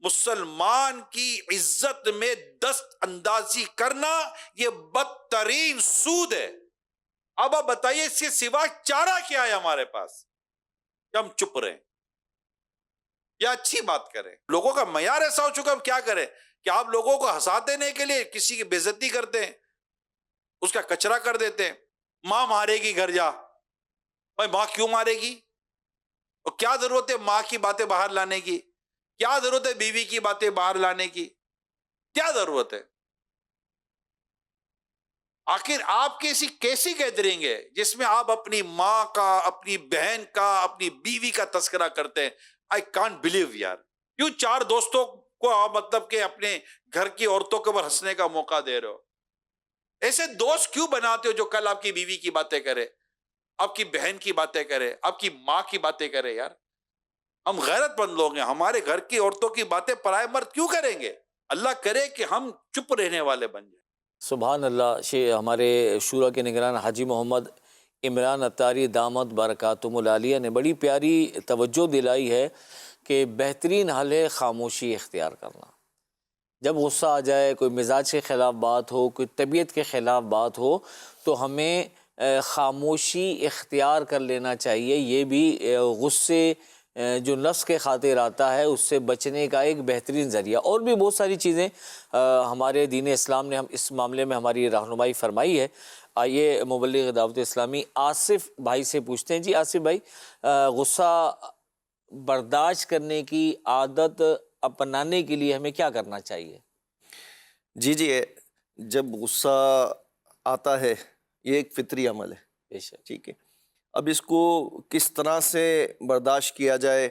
مسلمان کی عزت میں دست اندازی کرنا یہ بدترین سود ہے. اب آپ بتائیے اس کے سوا چارہ کیا ہے ہمارے پاس کہ ہم چپ رہیں یا اچھی بات کریں؟ لوگوں کا معیار ایسا ہو چکا، اب کیا کریں کہ آپ لوگوں کو ہنسا دینے کے لیے کسی کی بے عزتی کرتے ہیں، اس کا کچرا کر دیتے ہیں. ماں مارے گی گھر جا، بھائی ماں کیوں مارے گی؟ اور کیا ضرورت ہے ماں کی باتیں باہر لانے کی؟ کیا ضرورت ہے بیوی کی باتیں باہر لانے کی؟ کیا ضرورت ہے؟ آخر آپ کی ایسی کیسی گیدرنگ ہے جس میں آپ اپنی ماں کا، اپنی بہن کا، اپنی بیوی کا تذکرہ کرتے ہیں؟ آئی کانٹ بلیو یار. کیوں چار دوستوں کو آپ مطلب کہ اپنے گھر کی عورتوں کے اوپر ہنسنے کا موقع دے رہے ہو؟ ایسے دوست کیوں بناتے ہو جو کل آپ کی بیوی کی باتیں کرے، آپ کی بہن کی باتیں کرے، آپ کی ماں کی باتیں کرے؟ یار ہم غیرت مند لوگ ہیں، ہمارے گھر کی عورتوں کی باتیں پرائے مرد کیوں کریں گے؟ اللہ کرے کہ ہم چپ رہنے والے بن جائیں. سبحان اللہ. ہمارے شورا کے نگران حاجی محمد عمران اتاری دامت برکاتہم العالیہ نے بڑی پیاری توجہ دلائی ہے کہ بہترین حل ہے خاموشی اختیار کرنا. جب غصہ آ جائے، کوئی مزاج کے خلاف بات ہو، کوئی طبیعت کے خلاف بات ہو، تو ہمیں خاموشی اختیار کر لینا چاہیے. یہ بھی غصے جو نفس کے خاطر آتا ہے اس سے بچنے کا ایک بہترین ذریعہ. اور بھی بہت ساری چیزیں ہمارے دین اسلام نے ہم اس معاملے میں ہماری رہنمائی فرمائی ہے. آئیے مبلغ دعوت اسلامی آصف بھائی سے پوچھتے ہیں. جی آصف بھائی، غصہ برداشت کرنے کی عادت اپنانے کے لیے ہمیں کیا کرنا چاہیے؟ جی جب غصہ آتا ہے یہ ایک فطری عمل ہے، بے شک. ٹھیک ہے. اب اس کو کس طرح سے برداشت کیا جائے؟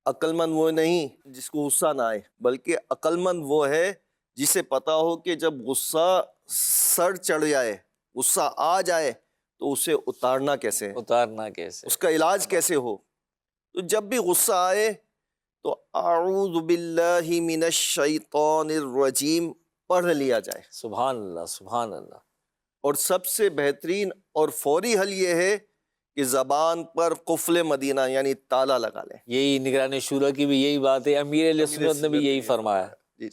عقل مند وہ نہیں جس کو غصہ نہ آئے، بلکہ عقل مند وہ ہے جسے پتا ہو کہ جب غصہ سر چڑھ جائے، غصہ آ جائے تو اسے اتارنا کیسے ہے، اتارنا کیسے؟ اس کا علاج کیسے ہو. تو جب بھی غصہ آئے تو اعوذ باللہ من الشیطان الرجیم پڑھ لیا جائے. سبحان اللہ، سبحان اللہ. اور سب سے بہترین اور فوری حل یہ ہے کہ زبان پر قفل مدینہ یعنی تالا لگا لیں. یہی نگران شورا کی بھی یہی بات ہے، امیر علیہ سنت نے بھی یہی فرمایا. جی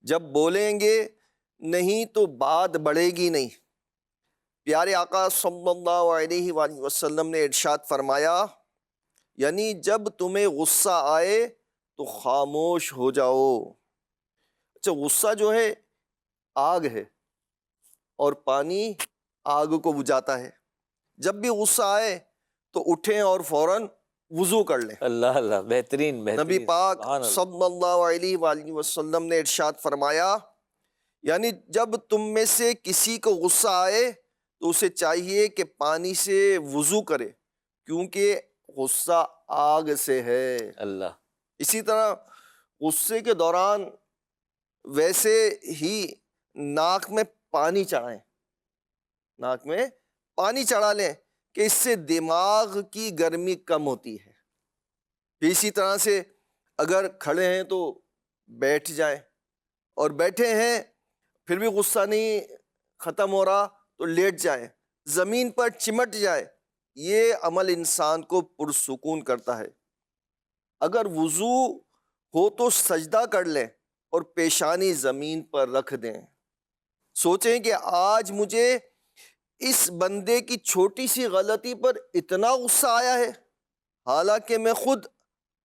جب بولیں گے نہیں تو بات بڑھے گی نہیں. پیارے آقا صلی اللہ علیہ وآلہ وسلم نے ارشاد فرمایا، یعنی جب تمہیں غصہ آئے تو خاموش ہو جاؤ. اچھا، غصہ جو ہے آگ ہے اور پانی آگ کو بجھاتا ہے. جب بھی غصہ آئے تو اٹھیں اور فوراً وضو کر لیں. اللہ اللہ، بہترین بہترین. نبی پاک سبحان اللہ. صلی اللہ علیہ وآلہ وسلم نے ارشاد فرمایا، یعنی جب تم میں سے کسی کو غصہ آئے تو اسے چاہیے کہ پانی سے وضو کرے، کیونکہ غصہ آگ سے ہے. اللہ. اسی طرح غصے کے دوران ویسے ہی ناک میں پانی چڑھائیں، ناک میں پانی چڑھا لیں کہ اس سے دماغ کی گرمی کم ہوتی ہے. پھر اسی طرح سے اگر کھڑے ہیں تو بیٹھ جائیں، اور بیٹھے ہیں پھر بھی غصہ نہیں ختم ہو رہا تو لیٹ جائیں، زمین پر چمٹ جائے. یہ عمل انسان کو پرسکون کرتا ہے. اگر وضو ہو تو سجدہ کر لیں اور پیشانی زمین پر رکھ دیں. سوچیں کہ آج مجھے اس بندے کی چھوٹی سی غلطی پر اتنا غصہ آیا ہے، حالانکہ میں خود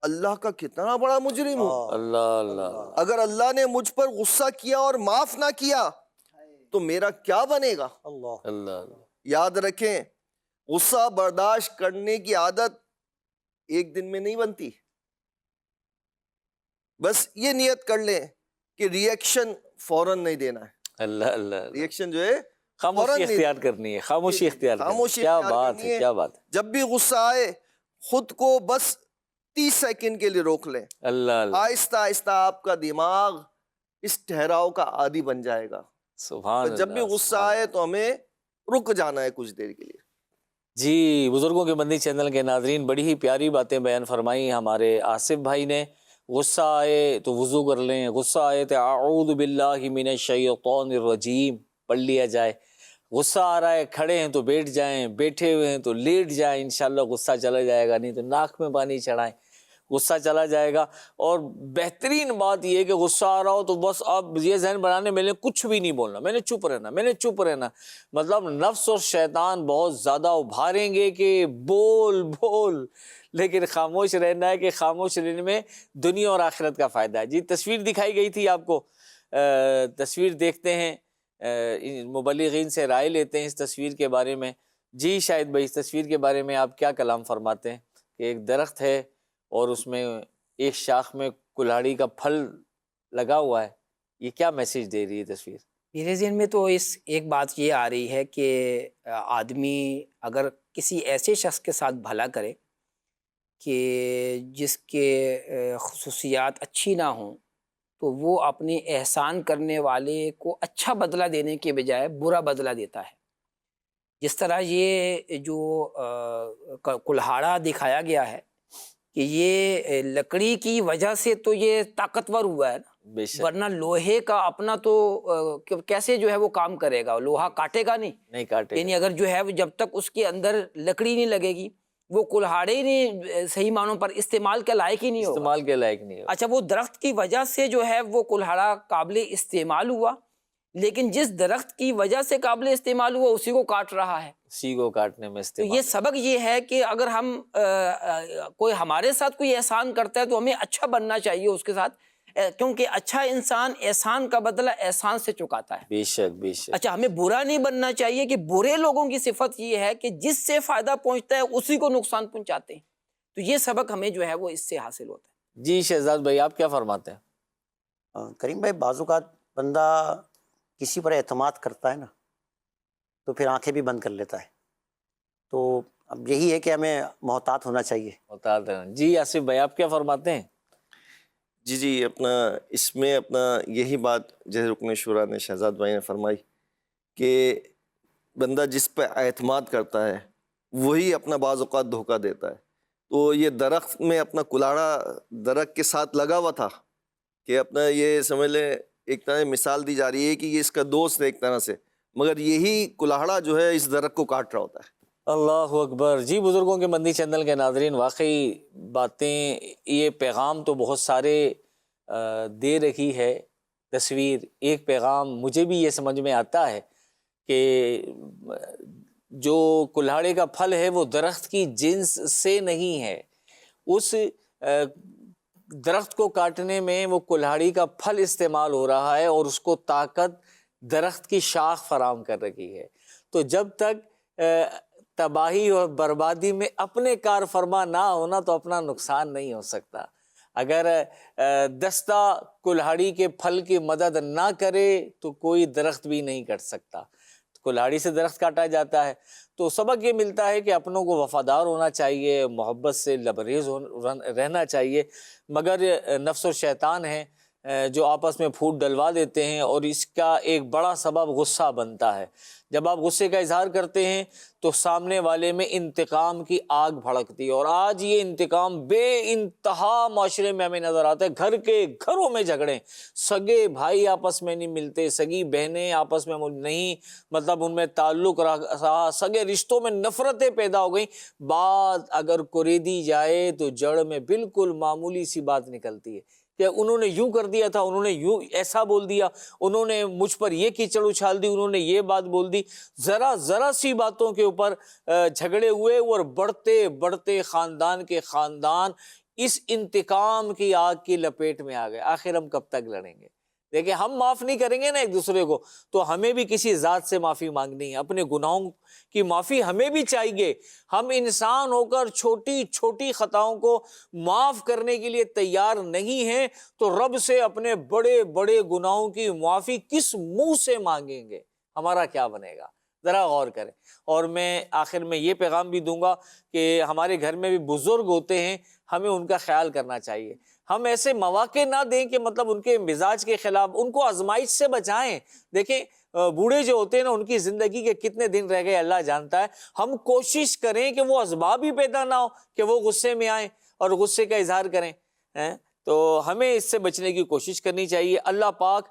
اللہ کا کتنا بڑا مجرم ہوں. اللہ اللہ. اگر اللہ نے مجھ پر غصہ کیا اور معاف نہ کیا تو میرا کیا بنے گا؟ اللہ اللہ. یاد رکھیں، غصہ برداشت کرنے کی عادت ایک دن میں نہیں بنتی. بس یہ نیت کر لیں کہ ری ایکشن فوراً نہیں دینا ہے. اللہ اللہ. ری ایکشن جو ہے خاموشی اختیار کرنی ہے، خاموشی اختیار کرنی ہے. خاموشی کیا اختیار بات کرنی ہے، ہے. کیا بات ہے. جب بھی غصہ آئے خود کو بس 30 سیکنڈ کے لیے روک لیں. اللہ اللہ. آہستہ آہستہ آپ کا دماغ اس ٹھہراؤ کا عادی بن جائے گا. سبحان اللہ. جب بھی غصہ آئے تو ہمیں رک جانا ہے کچھ دیر کے لیے. جی، بزرگوں کے مدنی چینل کے ناظرین، بڑی ہی پیاری باتیں بیان فرمائی ہمارے آصف بھائی نے. غصہ آئے تو وضو کر لیں، غصہ آئے تو اعوذ باللہ من الشیطان الرجیم پڑھ لیا جائے. غصہ آ رہا ہے، کھڑے ہیں تو بیٹھ جائیں، بیٹھے ہوئے ہیں تو لیٹ جائیں، انشاءاللہ غصہ چلا جائے گا، نہیں تو ناک میں پانی چڑھائیں، غصہ چلا جائے گا۔ اور بہترین بات یہ ہے کہ غصہ آ رہا ہو تو بس آپ یہ ذہن بنانے، میں نے کچھ بھی نہیں بولنا، میں نے چپ رہنا، میں نے چپ رہنا۔ مطلب نفس اور شیطان بہت زیادہ ابھاریں گے کہ بول بول، لیکن خاموش رہنا ہے کہ خاموش رہنے میں دنیا اور آخرت کا فائدہ ہے۔ جی تصویر دکھائی گئی تھی آپ کو، تصویر دیکھتے ہیں، مبلغین سے رائے لیتے ہیں اس تصویر کے بارے میں۔ جی شاہد بھائی، اس تصویر کے بارے میں آپ کیا کلام فرماتے ہیں کہ ایک درخت ہے اور اس میں ایک شاخ میں کلہاڑی کا پھل لگا ہوا ہے، یہ کیا میسج دے رہی ہے تصویر؟ میرے ذہن میں تو اس ایک بات یہ آ رہی ہے کہ آدمی اگر کسی ایسے شخص کے ساتھ بھلا کرے کہ جس کے خصوصیات اچھی نہ ہوں، تو وہ اپنے احسان کرنے والے کو اچھا بدلہ دینے کے بجائے برا بدلہ دیتا ہے۔ جس طرح یہ جو کلہاڑا دکھایا گیا ہے کہ یہ لکڑی کی وجہ سے تو یہ طاقتور ہوا ہے نا، بے شک ورنہ لوہے کا اپنا تو کیسے جو ہے وہ کام کرے گا، لوہا کاٹے گا نہیں کاٹے گا۔ یعنی اگر جو ہے جب تک اس کے اندر لکڑی نہیں لگے گی، وہ کلہاڑے ہی نہیں صحیح معنوں پر استعمال کے لائق ہی نہیں ہوگا۔ استعمال کے لائق نہیں ہوگا۔ اچھا، وہ درخت کی وجہ سے جو ہے وہ کلہاڑا قابل استعمال ہوا، لیکن جس درخت کی وجہ سے قابل استعمال ہوا اسی کو کاٹ رہا ہے۔ اسی کو کاٹنے میں تو استعمال یہ سبق یہ ہے کہ اگر ہم کوئی ہمارے ساتھ کوئی احسان کرتا ہے تو ہمیں اچھا بننا چاہیے اس کے ساتھ، کیونکہ اچھا انسان احسان کا بدلہ احسان سے چکاتا ہے۔ بے شک بے شک۔ اچھا، ہمیں برا نہیں بننا چاہیے کہ برے لوگوں کی صفت یہ ہے کہ جس سے فائدہ پہنچتا ہے اسی کو نقصان پہنچاتے ہیں۔ تو یہ سبق ہمیں جو ہے وہ اس سے حاصل ہوتا ہے۔ جی شہزاد بھائی، آپ کیا فرماتے ہیں؟ کریم بھائی، بعض اوقات بندہ کسی پر اعتماد کرتا ہے نا تو پھر آنکھیں بھی بند کر لیتا ہے، تو اب یہی ہے کہ ہمیں محتاط ہونا چاہیے۔ محتاط رہنا۔ جی آصف بھائی، آپ کیا فرماتے ہیں؟ جی اپنا اس میں اپنا یہی بات جیسے رکن شورا نے شہزاد بھائی نے فرمائی کہ بندہ جس پہ اعتماد کرتا ہے وہی اپنا بعض اوقات دھوکہ دیتا ہے۔ تو یہ درخت میں اپنا کلاڑا درخت کے ساتھ لگا ہوا تھا کہ اپنا یہ سمجھ لیں ایک طرح مثال دی جا رہی ہے کہ یہ اس کا دوست ہے ایک طرح سے، مگر یہی کلاڑا جو ہے اس درخت کو کاٹ رہا ہوتا ہے۔ اللہ اکبر۔ جی بزرگوں کے مدنی چینل کے ناظرین، واقعی باتیں، یہ پیغام تو بہت سارے دے رہی ہے تصویر۔ ایک پیغام مجھے بھی یہ سمجھ میں آتا ہے کہ جو کلہاڑے کا پھل ہے وہ درخت کی جنس سے نہیں ہے، اس درخت کو کاٹنے میں وہ کلہاڑی کا پھل استعمال ہو رہا ہے اور اس کو طاقت درخت کی شاخ فراہم کر رہی ہے۔ تو جب تک تباہی اور بربادی میں اپنے کار فرما نہ ہونا تو اپنا نقصان نہیں ہو سکتا۔ اگر دستہ کلہاڑی کے پھل کی مدد نہ کرے تو کوئی درخت بھی نہیں کٹ سکتا۔ کلہاڑی سے درخت کاٹا جاتا ہے۔ تو سبق یہ ملتا ہے کہ اپنوں کو وفادار ہونا چاہیے، محبت سے لبریز رہنا چاہیے، مگر نفس و شیطان ہیں جو آپس میں پھوٹ ڈلوا دیتے ہیں، اور اس کا ایک بڑا سبب غصہ بنتا ہے۔ جب آپ غصے کا اظہار کرتے ہیں تو سامنے والے میں انتقام کی آگ بھڑکتی ہے، اور آج یہ انتقام بے انتہا معاشرے میں ہمیں نظر آتا ہے۔ گھروں میں جھگڑے، سگے بھائی آپس میں نہیں ملتے، سگی بہنیں آپس میں نہیں، مطلب ان میں تعلق رہا، سگے رشتوں میں نفرتیں پیدا ہو گئیں۔ بات اگر کوریدی جائے تو جڑ میں بالکل معمولی سی بات نکلتی ہے کہ انہوں نے یوں کر دیا تھا، انہوں نے یوں ایسا بول دیا، انہوں نے مجھ پر یہ کیچڑ اچھال دی، انہوں نے یہ بات بول دی۔ ذرا سی باتوں کے اوپر جھگڑے ہوئے، اور بڑھتے بڑھتے خاندان کے خاندان اس انتقام کی آگ کی لپیٹ میں آ گئے۔ آخر ہم کب تک لڑیں گے؟ دیکھیں، ہم معاف نہیں کریں گے نا ایک دوسرے کو، تو ہمیں بھی کسی ذات سے معافی مانگنی ہے، اپنے گناہوں کی معافی ہمیں بھی چاہیے۔ ہم انسان ہو کر چھوٹی چھوٹی خطاؤں کو معاف کرنے کے لیے تیار نہیں ہیں، تو رب سے اپنے بڑے بڑے گناہوں کی معافی کس منہ سے مانگیں گے؟ ہمارا کیا بنے گا؟ ذرا غور کریں۔ اور میں آخر میں یہ پیغام بھی دوں گا کہ ہمارے گھر میں بھی بزرگ ہوتے ہیں، ہمیں ان کا خیال کرنا چاہیے۔ ہم ایسے مواقع نہ دیں کہ مطلب ان کے مزاج کے خلاف، ان کو آزمائش سے بچائیں۔ دیکھیں، بوڑھے جو ہوتے ہیں نا، ان کی زندگی کے کتنے دن رہ گئے اللہ جانتا ہے۔ ہم کوشش کریں کہ وہ اسباب ہی پیدا نہ ہو کہ وہ غصے میں آئیں اور غصے کا اظہار کریں۔ تو ہمیں اس سے بچنے کی کوشش کرنی چاہیے. اللہ پاک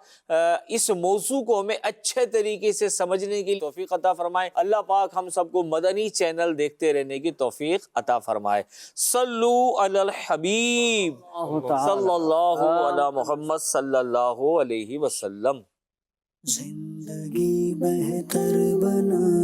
اس موضوع کو ہمیں اچھے طریقے سے سمجھنے کی توفیق عطا فرمائے. اللہ پاک ہم سب کو مدنی چینل دیکھتے رہنے کی توفیق عطا فرمائے. صلو علی الحبیب صلی اللہ علی محمد صلی اللہ علیہ وسلم. زندگی بہتر بنا